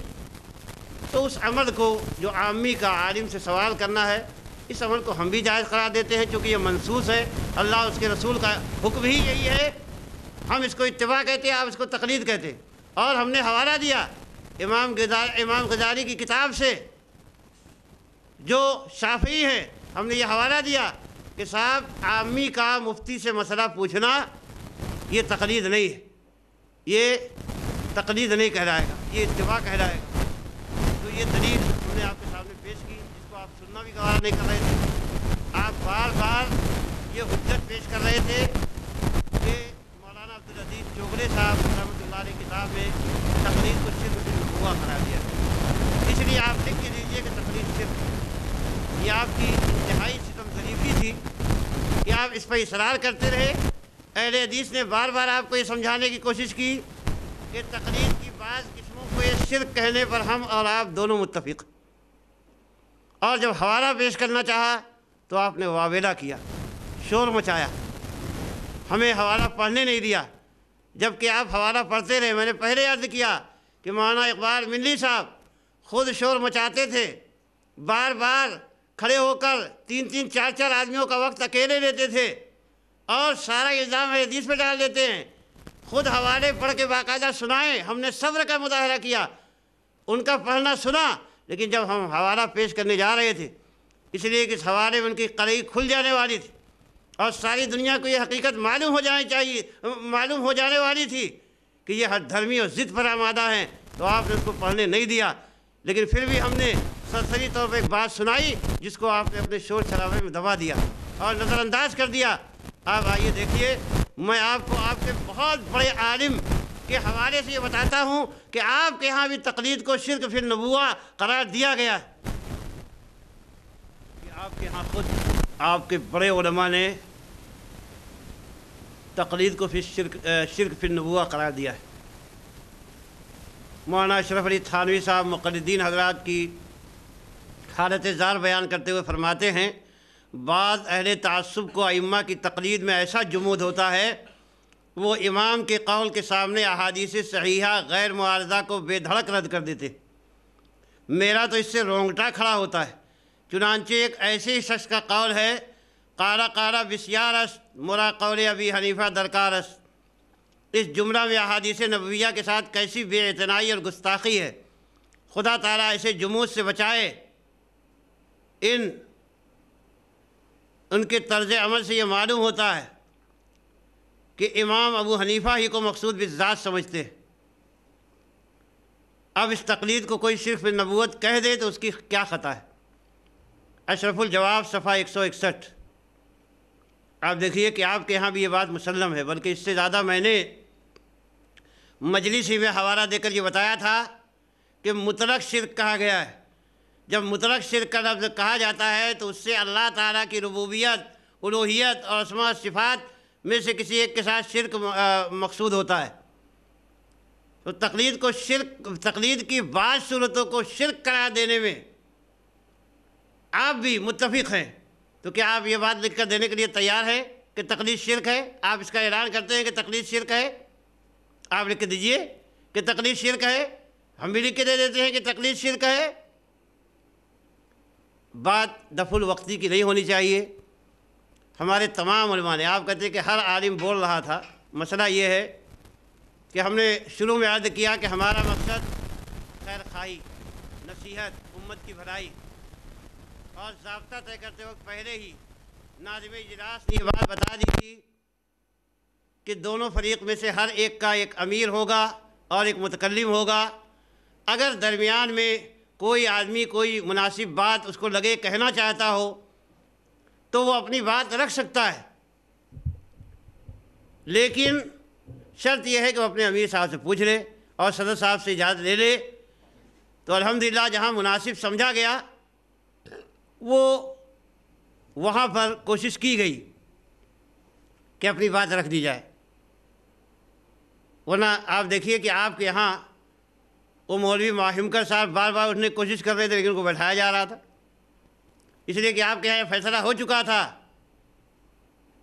[SPEAKER 1] تو اس عمل کو جو عامی کا عالم سے سوال کرنا ہے، اس عمل کو ہم بھی جائز قرار دیتے ہیں، چونکہ یہ منصوص ہے، اللہ اس کے رسول کا حکم ہی یہی ہے۔ ہم اس کو اتباع کہتے ہیں، آپ اس کو تقلید کہتے ہیں۔ اور ہم نے حوالہ دیا امام غزالی کی کتاب سے، جو شافعی ہیں، ہم نے یہ حوالہ دیا کہ صاحب عامی کا مفتی سے مسئلہ پوچھنا یہ تقلید نہیں ہے، یہ تقلید نہیں کہلائے گا، یہ اتباع کہلائے گا۔ تو یہ دلیل ہم نے آپ کے سامنے پیش کی، جس کو آپ سننا بھی گوارا نہیں کر رہے تھے۔ آپ بار بار یہ حجت پیش کر رہے تھے کہ مولانا عبدالعزیز چوغلے صاحب رحمۃ اللہ علیہ کتاب میں تقلید کو شرک بالنبوہ قرار دیا، اس لیے آپ لکھ کے دیجیے کہ تقلید شرک ہے۔ یہ آپ کی انتہائی ستم ظریفی تھی کہ آپ اس پر اصرار کرتے رہے۔ اہل حدیث نے بار بار آپ کو یہ سمجھانے کی کوشش کی کہ تقلید کی بعض قسموں کو یہ شرک کہنے پر ہم اور آپ دونوں متفق، اور جب حوالہ پیش کرنا چاہا تو آپ نے واویلا کیا، شور مچایا، ہمیں حوالہ پڑھنے نہیں دیا، جبکہ آپ حوالہ پڑھتے رہے۔ میں نے پہلے عرض کیا کہ مولانا اقبال ملی صاحب خود شور مچاتے تھے، بار بار کھڑے ہو کر 3 4 آدمیوں کا وقت اکیلے لیتے تھے، اور سارا الزام حدیث پہ ڈال دیتے ہیں۔ خود حوالے پڑھ کے باقاعدہ سنائے، ہم نے صبر کا مظاہرہ کیا، ان کا پڑھنا سنا، لیکن جب ہم حوالہ پیش کرنے جا رہے تھے، اس لیے کہ اس حوالے میں ان کی قلعی کھل جانے والی تھی، اور ساری دنیا کو یہ حقیقت معلوم ہو جانے والی تھی کہ یہ ہر دھرمی اور ضد پر آمادہ ہیں، تو آپ نے اس کو پڑھنے نہیں دیا۔ لیکن پھر بھی ہم نے سرسری طور پہ ایک بات سنائی، جس کو آپ نے اپنے شور شرابے میں دبا دیا اور نظر انداز کر دیا۔ آپ آئیے دیکھیے، میں آپ کو آپ کے بہت بڑے عالم کے حوالے سے یہ بتاتا ہوں کہ آپ کے ہاں بھی تقلید کو شرک فی النبوہ قرار دیا گیا ہے، کہ آپ کے ہاں خود آپ کے بڑے علماء نے تقلید کو شرک فی النبوہ قرار دیا ہے۔ مولانا اشرف علی تھانوی صاحب مقلدین حضرات کی حالت زار بیان کرتے ہوئے فرماتے ہیں، بعض اہل تعصب کو ائمہ کی تقلید میں ایسا جمود ہوتا ہے، وہ امام کے قول کے سامنے احادیث صحیحہ غیر معارضہ کو بے دھڑک رد کر دیتے۔ میرا تو اس سے رونگٹا کھڑا ہوتا ہے۔ چنانچہ ایک ایسے شخص کا قول ہے، قال بسیار است مرا قول ابی حنیفہ درکار است۔ اس جملہ میں احادیث نبویہ کے ساتھ کیسی بے اعتنائی اور گستاخی ہے۔ خدا تعالیٰ ایسے جمود سے بچائے۔ ان کے طرز عمل سے یہ معلوم ہوتا ہے کہ امام ابو حنیفہ ہی کو مقصود بالذات سمجھتے۔ اب اس تقلید کو کوئی شرک نبوت کہہ دے تو اس کی کیا خطا ہے؟ اشرف الجواب صفحہ 161۔ آپ دیکھیے کہ آپ کے یہاں بھی یہ بات مسلم ہے، بلکہ اس سے زیادہ میں نے مجلس ہی میں حوالہ دے کر یہ بتایا تھا کہ مطلق شرک کہا گیا ہے۔ جب مطلق شرک کا لفظ کہا جاتا ہے تو اس سے اللہ تعالیٰ کی ربوبیت، الوہیت اور اسماء و صفات میں سے کسی ایک کے ساتھ شرک مقصود ہوتا ہے۔ تو تقلید کی بعض صورتوں کو شرک قرار دینے میں آپ بھی متفق ہیں، تو کیا آپ یہ بات لکھ کر دینے کے لیے تیار ہیں کہ تقلید شرک ہے؟ آپ اس کا اعلان کرتے ہیں کہ تقلید شرک ہے؟ آپ لکھ کے دیجئے کہ تقلید شرک ہے، ہم بھی لکھ کے دے دیتے ہیں کہ تقلید شرک ہے۔ بات دفع الوقتی کی نہیں ہونی چاہیے۔ ہمارے تمام علماء نے، آپ کہتے ہیں کہ ہر عالم بول رہا تھا، مسئلہ یہ ہے کہ ہم نے شروع میں عرض کیا کہ ہمارا مقصد خیر خواہی، نصیحت، امت کی بھلائی، اور ضابطہ طے کرتے وقت پہلے ہی ناظم اجلاس نے یہ بات بتا دی تھی کہ دونوں فریق میں سے ہر ایک کا ایک امیر ہوگا اور ایک متکلم ہوگا۔ اگر درمیان میں کوئی آدمی کوئی مناسب بات اس کو لگے کہنا چاہتا ہو تو وہ اپنی بات رکھ سکتا ہے، لیکن شرط یہ ہے کہ وہ اپنے امیر صاحب سے پوچھ لے اور صدر صاحب سے اجازت لے لے۔ تو الحمدللہ جہاں مناسب سمجھا گیا وہ وہاں پر کوشش کی گئی کہ اپنی بات رکھ دی جائے، ورنہ آپ دیکھیے کہ آپ کے یہاں وہ مولوی ماہمکر صاحب بار بار اٹھنے کی کوشش کر رہے تھے لیکن ان کو بیٹھایا جا رہا تھا، اس لیے کہ آپ کے یہاں یہ فیصلہ ہو چکا تھا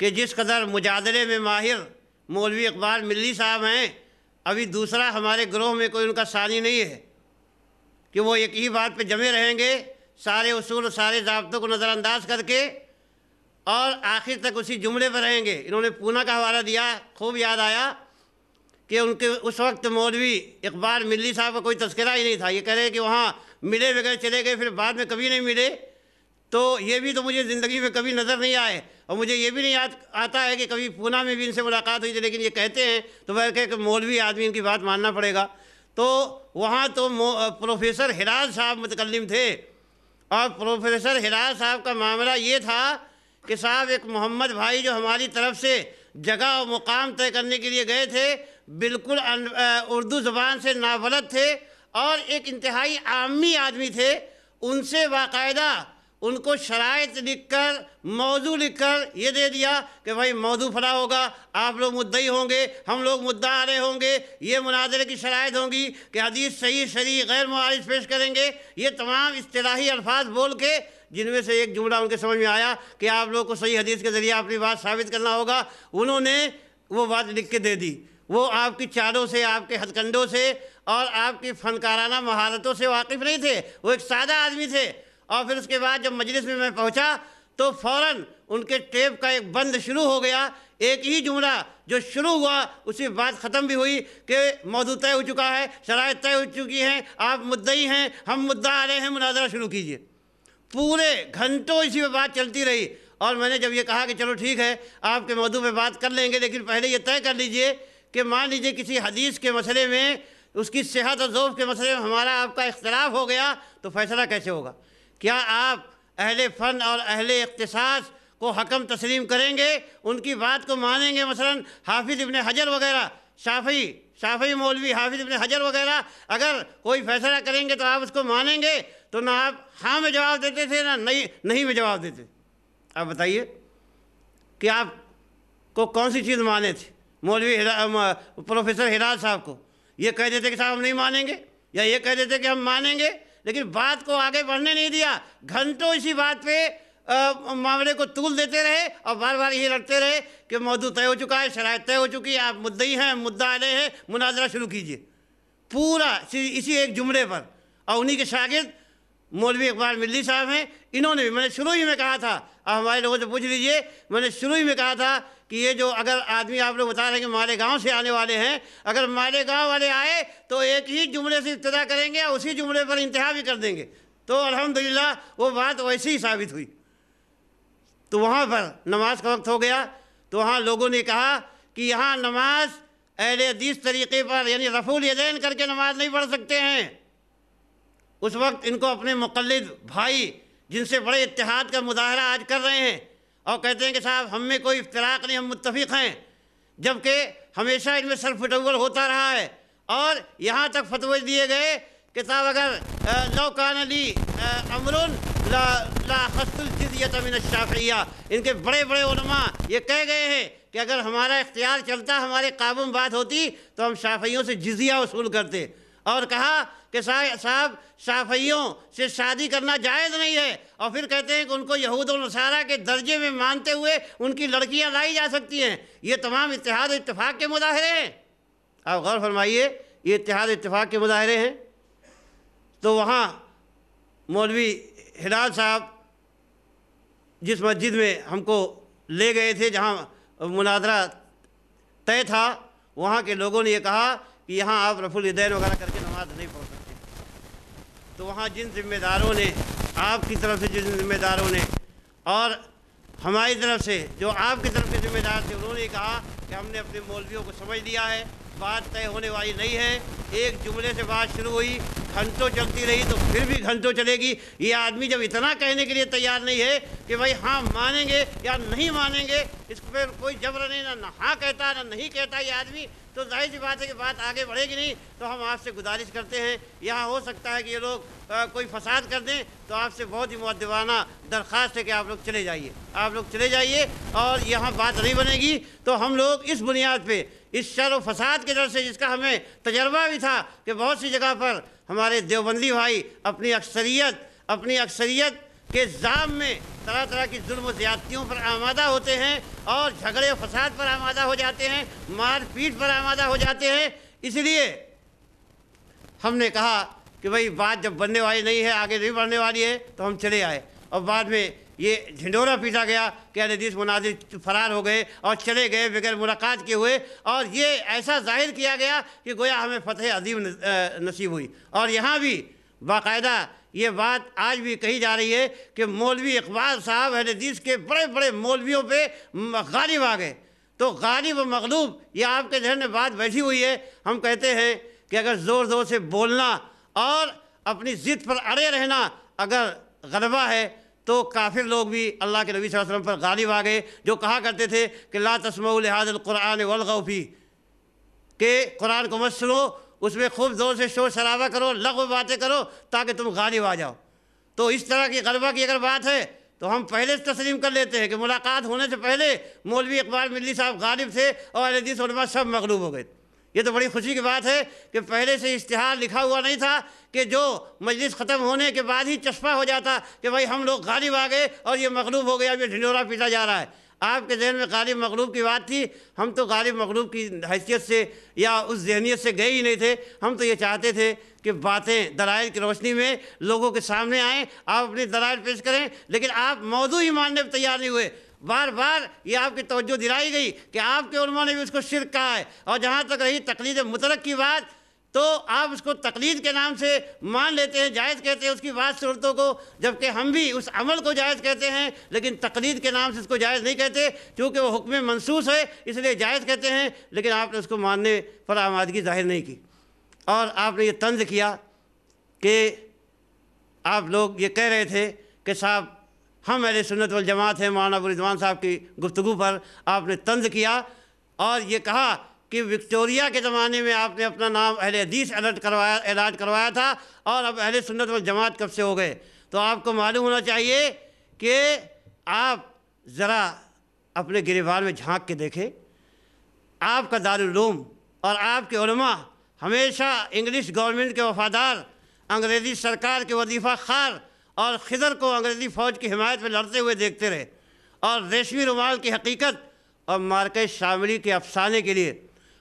[SPEAKER 1] کہ جس قدر مجادلے میں ماہر مولوی اقبال ملی صاحب ہیں، ابھی دوسرا ہمارے گروہ میں کوئی ان کا ثانی نہیں ہے کہ وہ ایک ہی بات پہ جمے رہیں گے، سارے اصول اور سارے ضابطوں کو نظر انداز کر کے اور آخر تک اسی جملے پر رہیں گے۔ انہوں نے پونا کا حوالہ دیا، خوب یاد آیا کہ ان کے اس وقت مولوی اقبال ملی صاحب کا کوئی تذکرہ ہی نہیں تھا، یہ کہہ رہے کہ وہاں ملے بغیر چلے گئے، پھر بعد میں کبھی نہیں ملے۔ تو یہ بھی تو مجھے زندگی میں کبھی نظر نہیں آئے، اور مجھے یہ بھی نہیں آتا ہے کہ کبھی پونا میں بھی ان سے ملاقات ہوئی تھی، لیکن یہ کہتے ہیں تو وہ کہ مولوی آدمی ان کی بات ماننا پڑے گا۔ تو وہاں تو پروفیسر ہلال صاحب متکلم تھے، اور پروفیسر ہلال صاحب کا معاملہ یہ تھا کہ صاحب ایک محمد بھائی جو ہماری طرف سے جگہ و مقام طے کرنے کے لیے گئے تھے، بالکل اردو زبان سے نابلد تھے اور ایک انتہائی عامی آدمی تھے، ان سے باقاعدہ ان کو شرائط لکھ کر، موضوع لکھ کر یہ دے دیا کہ بھائی موضوع فلاں ہوگا، آپ لوگ مدعی ہوں گے، ہم لوگ مدعا علیہ ہوں گے، یہ مناظرے کی شرائط ہوں گی کہ حدیث صحیح شرعی غیر معارض پیش کریں گے، یہ تمام اصطلاحی الفاظ بول کے، جن میں سے ایک جملہ ان کے سمجھ میں آیا کہ آپ لوگ کو صحیح حدیث کے ذریعے اپنی بات ثابت کرنا ہوگا، انہوں نے وہ بات لکھ کے دے دی۔ وہ آپ کی چالوں سے، آپ کے ہتھ کنڈوں سے اور آپ کی فنکارانہ مہارتوں سے واقف نہیں تھے، وہ ایک سادہ آدمی تھے۔ اور پھر اس کے بعد جب مجلس میں پہنچا تو فوراً ان کے ٹیپ کا ایک بند شروع ہو گیا، ایک ہی جملہ جو شروع ہوا اسی بات ختم بھی ہوئی کہ موضوع طے ہو چکا ہے، شرائط طے ہو چکی ہیں، آپ مدعی ہیں، ہم مدعا علیہ ہیں، مناظرہ شروع کیجئے۔ پورے گھنٹوں اسی پہ بات چلتی رہی، اور میں نے جب یہ کہا کہ چلو ٹھیک ہے آپ کے موضوع پہ بات کر لیں گے، لیکن پہلے یہ طے کر لیجئے کہ مان لیجئے کسی حدیث کے مسئلے میں، اس کی صحت اور ضعف کے مسئلے میں ہمارا آپ کا اختلاف ہو گیا تو فیصلہ کیسے ہوگا؟ کیا آپ اہل فن اور اہل اختصاص کو حکم تسلیم کریں گے، ان کی بات کو مانیں گے؟ مثلا حافظ ابن حجر وغیرہ، شافعی مولوی حافظ ابن حجر وغیرہ اگر کوئی فیصلہ کریں گے تو آپ اس کو مانیں گے؟ تو نہ آپ ہاں میں جواب دیتے تھے، نہ نہیں میں جواب دیتے۔ آپ بتائیے کہ آپ کو کون سی چیز مانے تھے؟ مولوی پروفیسر ہلال صاحب کو یہ کہہ دیتے کہ صاحب ہم نہیں مانیں گے، یا یہ کہہ دیتے کہ ہم مانیں گے، لیکن بات کو آگے بڑھنے نہیں دیا، گھنٹوں اسی بات پہ معاملے کو طول دیتے رہے اور بار بار یہ لڑتے رہے کہ موضوع طے ہو چکا ہے، شرائط طے ہو چکی ہے، آپ مدعی ہیں، مدعا علیہ ہیں، مناظرہ شروع کیجئے، پورا اسی ایک جملے پر۔ اور انہی کے شاگرد مولوی اقبال ملی صاحب ہیں، انہوں نے بھی، میں نے شروع ہی میں کہا تھا، اب ہمارے لوگوں سے پوچھ لیجئے، میں نے شروع ہی میں کہا تھا کہ یہ جو اگر آدمی آپ لوگ بتا رہے ہیں کہ مالیگاؤں سے آنے والے ہیں، اگر مالیگاؤں والے آئے تو ایک ہی جملے سے ابتدا کریں گے اور اسی جملے پر انتہا بھی کر دیں گے، تو الحمدللہ وہ بات ویسی ہی ثابت ہوئی۔ تو وہاں پر نماز کا وقت ہو گیا تو وہاں لوگوں نے کہا کہ یہاں نماز اہل حدیث طریقے پر یعنی رفع الیدین کر کے نماز نہیں پڑھ سکتے ہیں۔ اس وقت ان کو اپنے مقلد بھائی جن سے بڑے اتحاد کا مظاہرہ آج کر رہے ہیں اور کہتے ہیں کہ صاحب ہم میں کوئی افتراق نہیں، ہم متفق ہیں، جبکہ ہمیشہ ان میں سر پھٹول ہوتا رہا ہے، اور یہاں تک فتوے دیے گئے کہ صاحب اگر لو کان لی امر لا اخذت الجزیۃ من الشافعیہ، ان کے بڑے بڑے علماء یہ کہہ گئے ہیں کہ اگر ہمارا اختیار چلتا، ہمارے قابو میں بات ہوتی تو ہم شافعیوں سے جزیہ وصول کرتے، اور کہا کہ صاحب شافعیوں سے شادی کرنا جائز نہیں ہے، اور پھر کہتے ہیں کہ ان کو یہود و نصارہ کے درجے میں مانتے ہوئے ان کی لڑکیاں لائی جا سکتی ہیں۔ یہ تمام اتحاد و اتفاق کے مظاہرے ہیں۔ آپ غور فرمائیے، یہ اتحاد و اتفاق کے مظاہرے ہیں۔ تو وہاں مولوی ہلال صاحب جس مسجد میں ہم کو لے گئے تھے، جہاں مناظرہ طے تھا، وہاں کے لوگوں نے یہ کہا کہ یہاں آپ رفع الیدین وغیرہ کر کے نماز نہیں پڑھ سکتے۔ تو وہاں جن ذمہ داروں نے، آپ کی طرف سے جن ذمہ داروں نے اور ہماری طرف سے جو آپ کی طرف کے ذمہ دار تھے، انہوں نے کہا کہ ہم نے اپنے مولویوں کو سمجھ لیا ہے، بات طے ہونے والی نہیں ہے۔ ایک جملے سے بات شروع ہوئی، گھنٹوں چلتی رہی تو پھر بھی گھنٹوں چلے گی۔ یہ آدمی جب اتنا کہنے کے لیے تیار نہیں ہے کہ بھائی ہاں مانیں گے یا نہیں مانیں گے، اس پہ کوئی جبر نہیں، نہ ہاں کہتا نہ نہیں کہتا یہ آدمی، تو ظاہر سی بات ہے کہ بات آگے بڑھے گی نہیں۔ تو ہم آپ سے گزارش کرتے ہیں، یہاں ہو سکتا ہے کہ یہ لوگ کوئی فساد کر دیں، تو آپ سے بہت ہی مؤدبانہ درخواست ہے کہ آپ لوگ چلے جائیے، آپ لوگ چلے جائیے، اور یہاں بات نہیں بنے گی۔ تو ہم لوگ اس بنیاد پہ، اس شر و فساد کے ڈر سے، جس کا ہمیں تجربہ بھی تھا کہ بہت سی جگہ پر ہمارے دیوبندی بھائی اپنی اکثریت کے زام میں طرح طرح کی ظلم و زیادتیوں پر آمادہ ہوتے ہیں، اور جھگڑے و فساد پر آمادہ ہو جاتے ہیں، مار پیٹ پر آمادہ ہو جاتے ہیں۔ اس لیے ہم نے کہا کہ بھئی بات جب بننے والی نہیں ہے، آگے نہیں بڑھنے والی ہے، تو ہم چلے آئے، اور بعد میں یہ جھنڈورا پیٹا گیا کہ اہل حدیث مناظر فرار ہو گئے اور چلے گئے بغیر ملاقات کیے ہوئے، اور یہ ایسا ظاہر کیا گیا کہ گویا ہمیں فتح عظیم نصیب ہوئی۔ اور یہاں بھی باقاعدہ یہ بات آج بھی کہی جا رہی ہے کہ مولوی اقبال صاحب اہل حدیث کے بڑے بڑے مولویوں پہ غالب آ گئے۔ تو غالب و مغلوب، یہ آپ کے ذہن میں بات بیٹھی ہوئی ہے۔ ہم کہتے ہیں کہ اگر زور زور سے بولنا اور اپنی ضد پر اڑے رہنا اگر غلبہ ہے، تو کافر لوگ بھی اللہ کے نبی صلی اللہ علیہ وسلم پر غالب آ گئے، جو کہا کرتے تھے کہ لا تسمعوا لهذا القرآن والغوا فیہ، کہ قرآن کو مت سنو، اس میں خوب زور سے شور شرابہ کرو، لغو باتیں کرو تاکہ تم غالب آ جاؤ۔ تو اس طرح کی غلبہ کی اگر بات ہے تو ہم پہلے سے تسلیم کر لیتے ہیں کہ ملاقات ہونے سے پہلے مولوی اقبال ملی صاحب غالب تھے اور اہل حدیث علماء سب مغلوب ہو گئے۔ یہ تو بڑی خوشی کی بات ہے کہ پہلے سے اشتہار لکھا ہوا نہیں تھا کہ جو مجلس ختم ہونے کے بعد ہی چشپا ہو جاتا کہ بھائی ہم لوگ غالب آ گئے اور یہ مغلوب ہو گیا، اب یہ ڈھنڈورا پیٹا جا رہا ہے۔ آپ کے ذہن میں غالب مغلوب کی بات تھی، ہم تو غالب مغلوب کی حیثیت سے یا اس ذہنیت سے گئے ہی نہیں تھے۔ ہم تو یہ چاہتے تھے کہ باتیں دلائل کی روشنی میں لوگوں کے سامنے آئیں، آپ اپنی دلائل پیش کریں، لیکن آپ موضوع ہی ماننے پر تیار نہیں ہوئے۔ بار بار یہ آپ کی توجہ دلائی گئی کہ آپ کے علماء نے بھی اس کو شرک کہا ہے، اور جہاں تک رہی تقلید مطلق کی بات، تو آپ اس کو تقلید کے نام سے مان لیتے ہیں، جائز کہتے ہیں اس کی بعض صورتوں کو، جبکہ ہم بھی اس عمل کو جائز کہتے ہیں، لیکن تقلید کے نام سے اس کو جائز نہیں کہتے، کیونکہ وہ حکم منسوخ ہے اس لیے جائز کہتے ہیں، لیکن آپ نے اس کو ماننے پر آمادگی ظاہر نہیں کی۔ اور آپ نے یہ طنز کیا کہ آپ لوگ یہ کہہ رہے تھے کہ صاحب ہم اہل سنت والجماعت ہیں، مولانا ابو رضوان صاحب کی گفتگو پر آپ نے طنز کیا، اور یہ کہا کہ وکٹوریہ کے زمانے میں آپ نے اپنا نام اہل حدیث اعلان کروایا تھا، اور اب اہل سنت والجماعت کب سے ہو گئے؟ تو آپ کو معلوم ہونا چاہیے کہ آپ ذرا اپنے گریبان میں جھانک کے دیکھیں۔ آپ کا دارالعلوم اور آپ کے علماء ہمیشہ انگلش گورنمنٹ کے وفادار، انگریزی سرکار کے وظیفہ خوار، اور خضر کو انگریزی فوج کی حمایت میں لڑتے ہوئے دیکھتے رہے، اور ریشمی رومال کی حقیقت اور مارکہ شاملی کے افسانے کے لیے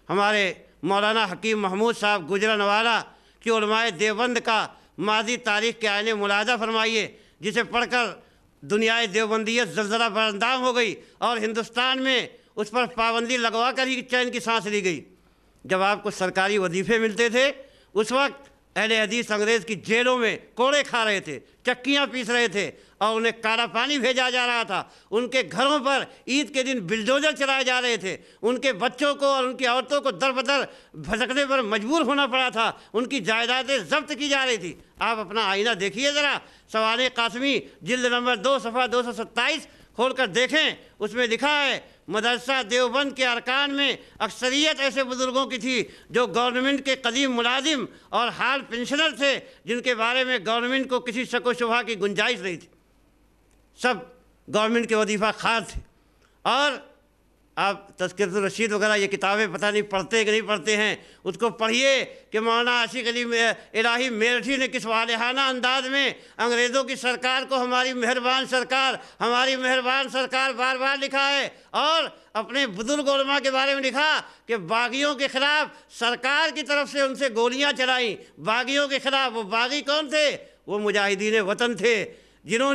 [SPEAKER 1] ہمارے مولانا حکیم محمود صاحب گجرانوالہ کی علماء دیوبند کا ماضی تاریخ کے آئینے ملاحظہ فرمائیے، جسے پڑھ کر دنیائے دیوبندیت زلزلہ براندام ہو گئی، اور ہندوستان میں اس پر پابندی لگوا کر ہی چین کی سانس لی گئی۔ جب آپ کو سرکاری وظیفے ملتے تھے، اس وقت اہل حدیث انگریز کی جیلوں میں کوڑے کھا رہے تھے، چکیاں پیس رہے تھے، اور انہیں کالا پانی بھیجا جا رہا تھا، ان کے گھروں پر عید کے دن بلڈوزر چلائے جا رہے تھے، ان کے بچوں کو اور ان کی عورتوں کو در بدر بھٹکنے پر مجبور ہونا پڑا تھا، ان کی جائیدادیں ضبط کی جا رہی تھی۔ آپ اپنا آئینہ دیکھیے ذرا، سوانح قاسمی جلد نمبر 2 صفحہ 227 کھول کر دیکھیں، اس میں لکھا ہے مدرسہ دیوبند کے ارکان میں اکثریت ایسے بزرگوں کی تھی جو گورنمنٹ کے قدیم ملازم اور حال پنشنر تھے، جن کے بارے میں گورنمنٹ کو کسی شک و شبہ کی گنجائش نہیں تھی، سب گورنمنٹ کے وظیفہ خار تھے۔ اور آپ تذکرۃ الرشید وغیرہ یہ کتابیں پتہ نہیں پڑھتے کہ نہیں پڑھتے ہیں، اس کو پڑھیے کہ مولانا عاشق علی الہی میرٹھی نے کس والہانہ انداز میں انگریزوں کی سرکار کو ہماری مہربان سرکار بار بار لکھا ہے، اور اپنے بزرگ علماء کے بارے میں لکھا کہ باغیوں کے خلاف سرکار کی طرف سے ان سے گولیاں چلائیں۔ باغیوں کے خلاف، وہ باغی کون تھے؟ وہ مجاہدین وطن تھے، جنہوں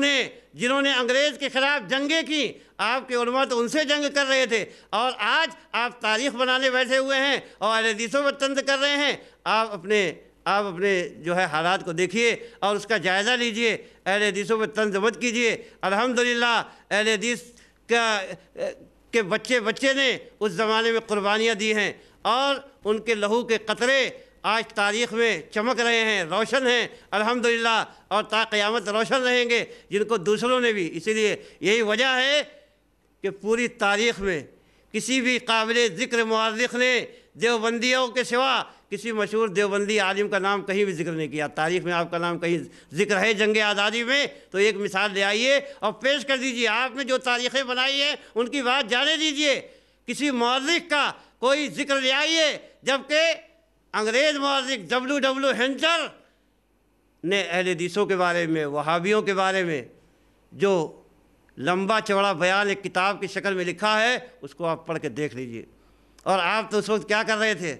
[SPEAKER 1] نے انگریز کے خلاف جنگیں کی۔ آپ کے علماء تو ان سے جنگ کر رہے تھے، اور آج آپ تاریخ بنانے بیٹھے ہوئے ہیں اور اہل حدیثوں پر طنز کر رہے ہیں۔ آپ اپنے جو ہے حالات کو دیکھیے اور اس کا جائزہ لیجئے، اہل حدیثوں پر طنز مت کیجئے۔ الحمدللہ اہل حدیث کے بچے نے اس زمانے میں قربانیاں دی ہیں، اور ان کے لہو کے قطرے آج تاریخ میں چمک رہے ہیں، روشن ہیں الحمدللہ، اور تا قیامت روشن رہیں گے، جن کو دوسروں نے بھی۔ اسی لیے یہی وجہ ہے کہ پوری تاریخ میں کسی بھی قابل ذکر مورخ نے دیوبندیوں کے سوا کسی مشہور دیوبندی عالم کا نام کہیں بھی ذکر نہیں کیا۔ تاریخ میں آپ کا نام کہیں ذکر ہے جنگ آزادی میں تو ایک مثال لے آئیے اور پیش کر دیجئے۔ آپ نے جو تاریخیں بنائی ہیں ان کی بات جانے دیجئے، کسی مورخ کا کوئی ذکر لے آئیے، جبکہ انگریز مورخ W ہینچر نے اہل حدیثوں کے بارے میں، وہابیوں کے بارے میں جو لمبا چوڑا بیان ایک کتاب کی شکل میں لکھا ہے، اس کو آپ پڑھ کے دیکھ لیجئے۔ اور آپ تو اس وقت کیا کر رہے تھے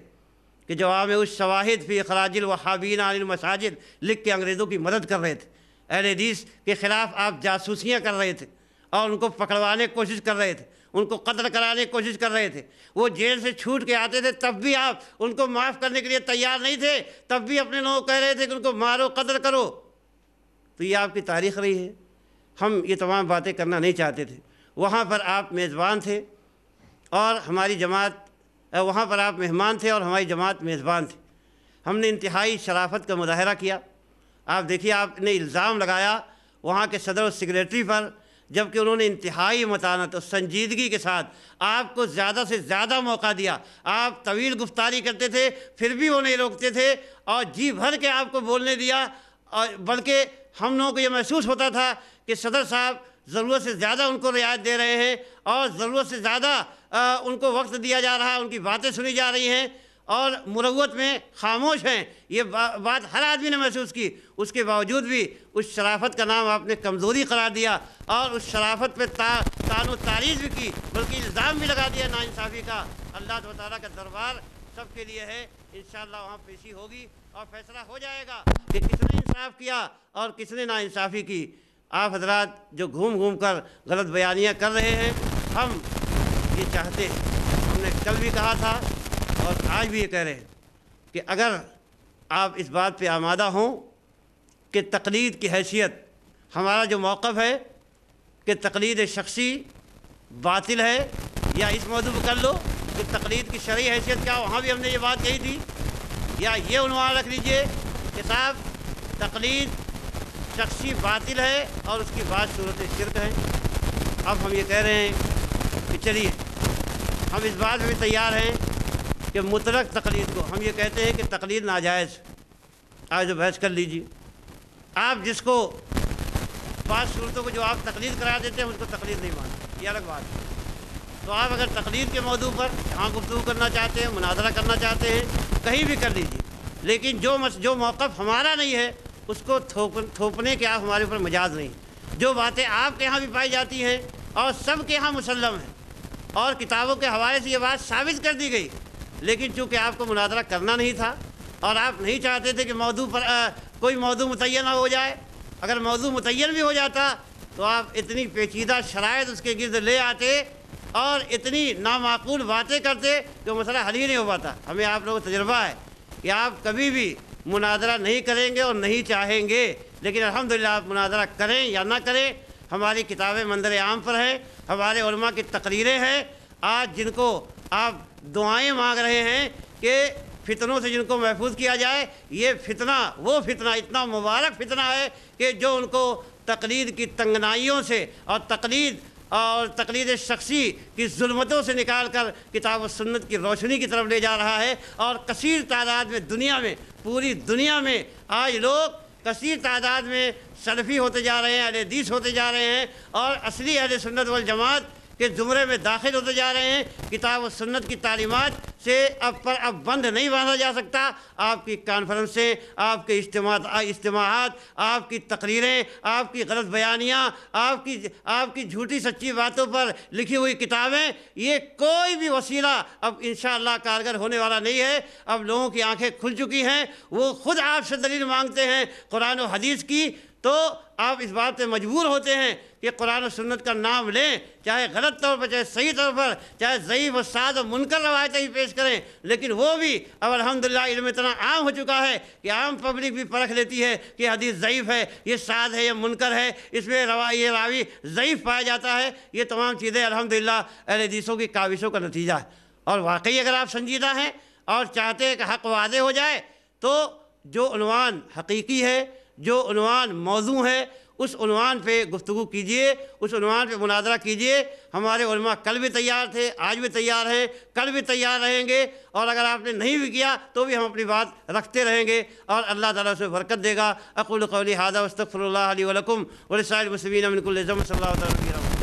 [SPEAKER 1] کہ جواب اس شواہد فی اخراج الوہابین عن المساجد لکھ کے انگریزوں کی مدد کر رہے تھے۔ اہل حدیث کے خلاف آپ جاسوسیاں کر رہے تھے اور ان کو پکڑوانے کی کوشش کر رہے تھے، ان کو قتل کرانے کی کوشش کر رہے تھے۔ وہ جیل سے چھوٹ کے آتے تھے تب بھی آپ ان کو معاف کرنے کے لیے تیار نہیں تھے، تب بھی اپنے لوگوں کو کہہ رہے تھے کہ ان کو مارو، قتل کرو۔ تو یہ آپ کی تاریخ رہی ہے۔ ہم یہ تمام باتیں کرنا نہیں چاہتے تھے۔ وہاں پر آپ میزبان تھے اور ہماری جماعت، وہاں پر آپ مہمان تھے اور ہماری جماعت میزبان تھی۔ ہم نے انتہائی شرافت کا مظاہرہ کیا۔ آپ دیکھیے، آپ نے الزام لگایا وہاں کے صدر و سیکریٹری پر، جبکہ انہوں نے انتہائی متانت اور سنجیدگی کے ساتھ آپ کو زیادہ سے زیادہ موقع دیا۔ آپ طویل گفتاری کرتے تھے، پھر بھی وہ نہیں روکتے تھے اور جی بھر کے آپ کو بولنے دیا، اور بلکہ ہم لوگوں کو یہ محسوس ہوتا تھا کہ صدر صاحب ضرورت سے زیادہ ان کو رعایت دے رہے ہیں اور ضرورت سے زیادہ ان کو وقت دیا جا رہا ہے، ان کی باتیں سنی جا رہی ہیں اور مروت میں خاموش ہیں۔ یہ بات ہر آدمی نے محسوس کی، اس کے باوجود بھی اس شرافت کا نام آپ نے کمزوری قرار دیا اور اس شرافت پہ تان و تعریض بھی کی، بلکہ الزام بھی لگا دیا ناانصافی کا۔ اللہ تعالیٰ کا دربار سب کے لیے ہے، انشاءاللہ وہاں پیشی ہوگی اور فیصلہ ہو جائے گا کہ کس نے انصاف کیا اور کس نے ناانصافی کی۔ آپ حضرات جو گھوم کر غلط بیانیاں کر رہے ہیں، ہم یہ چاہتے ہیں، ہم نے کل بھی کہا تھا اور آج بھی یہ کہہ رہے ہیں کہ اگر آپ اس بات پہ آمادہ ہوں کہ تقلید کی حیثیت، ہمارا جو موقف ہے کہ تقلید شخصی باطل ہے، یا اس موضوع پہ کر لو کہ تقلید کی شرعی حیثیت کیا، وہاں بھی ہم نے یہ بات کہی تھی، یا یہ عنوان رکھ لیجئے کہ صاحب تقلید شخصی باطل ہے اور اس کی بعض صورتیں شرک ہیں۔ اب ہم یہ کہہ رہے ہیں کہ چلیے ہم اس بات میں بھی تیار ہیں کہ مطلق تقلید کو، ہم یہ کہتے ہیں کہ تقلید ناجائز، آج جو بحث کر لیجیے۔ آپ جس کو بعض صورتوں کو جو آپ تقلید کرا دیتے ہیں اس کو تقلید نہیں مانتے، یہ الگ بات ہے۔ تو آپ اگر تقلید کے موضوع پر یہاں گفتگو کرنا چاہتے ہیں، مناظرہ کرنا چاہتے ہیں، کہیں بھی کر لیجیے، لیکن جو موقف ہمارا نہیں ہے اس کو تھوپنے کے آپ ہمارے اوپر مجاز نہیں۔ جو باتیں آپ کے ہاں بھی پائی جاتی ہیں اور سب کے ہاں مسلم ہیں اور کتابوں کے حوالے سے یہ بات ثابت کر دی گئی، لیکن چونکہ آپ کو مناظرہ کرنا نہیں تھا اور آپ نہیں چاہتے تھے کہ موضوع پر کوئی موضوع متعین ہو جائے، اگر موضوع متعین بھی ہو جاتا تو آپ اتنی پیچیدہ شرائط اس کے گرد لے آتے اور اتنی نامعقول باتیں کرتے کہ وہ مسئلہ حل ہی نہیں ہو پاتا۔ ہمیں آپ لوگوں کو تجربہ ہے کہ آپ کبھی بھی مناظرہ نہیں کریں گے اور نہیں چاہیں گے، لیکن الحمدللہ آپ مناظرہ کریں یا نہ کریں، ہماری کتابیں منظر عام پر ہیں، ہمارے علماء کی تقریریں ہیں، آج جن کو آپ دعائیں مانگ رہے ہیں کہ فتنوں سے جن کو محفوظ کیا جائے، یہ فتنہ وہ فتنہ اتنا مبارک فتنہ ہے کہ جو ان کو تقلید کی تنگنائیوں سے اور تقلید اور تقلید شخصی کی ظلمتوں سے نکال کر کتاب و سنت کی روشنی کی طرف لے جا رہا ہے، اور کثیر تعداد میں دنیا میں، پوری دنیا میں آج لوگ کثیر تعداد میں سلفی ہوتے جا رہے ہیں، اہل حدیث ہوتے جا رہے ہیں، اور اصلی اہل سنت والجماعت کے زمرے میں داخل ہوتے جا رہے ہیں۔ کتاب و سنت کی تعلیمات سے اب بند نہیں باندھا جا سکتا۔ آپ کی کانفرنسیں، آپ کے اجتماعات، آپ کی تقریریں، آپ کی غلط بیانیاں، آپ کی جھوٹی سچی باتوں پر لکھی ہوئی کتابیں، یہ کوئی بھی وسیلہ اب انشاءاللہ کارگر ہونے والا نہیں ہے۔ اب لوگوں کی آنکھیں کھل چکی ہیں، وہ خود آپ سے دلیل مانگتے ہیں قرآن و حدیث کی، تو آپ اس بات پہ مجبور ہوتے ہیں کہ قرآن و سنت کا نام لیں، چاہے غلط طور پر، چاہے صحیح طور پر، چاہے ضعیف و ساد و منکر روایتیں ہی پیش کریں، لیکن وہ بھی اب الحمدللہ علم اتنا عام ہو چکا ہے کہ عام پبلک بھی پرکھ لیتی ہے کہ حدیث ضعیف ہے، یہ ساد ہے، یہ منکر ہے، اس میں یہ راوی ضعیف پایا جاتا ہے۔ یہ تمام چیزیں الحمدللہ اہل حدیثوں کی کاوشوں کا نتیجہ ہے، اور واقعی اگر آپ سنجیدہ ہیں اور چاہتے ہیں کہ حق واضح ہو جائے، تو جو عنوان حقیقی ہے، جو عنوان موضوع ہے، اس عنوان پہ گفتگو کیجئے، اس عنوان پہ مناظرہ کیجئے۔ ہمارے علماء کل بھی تیار تھے، آج بھی تیار ہیں، کل بھی تیار رہیں گے، اور اگر آپ نے نہیں بھی کیا تو بھی ہم اپنی بات رکھتے رہیں گے، اور اللہ تعالیٰ سے برکت دے گا۔ اقول قولی ھذا واستغفر اللہ لی ولکم ولسائر المسلمین من کل ذنب، صلی اللہ تعالیٰ علیہ وسلم۔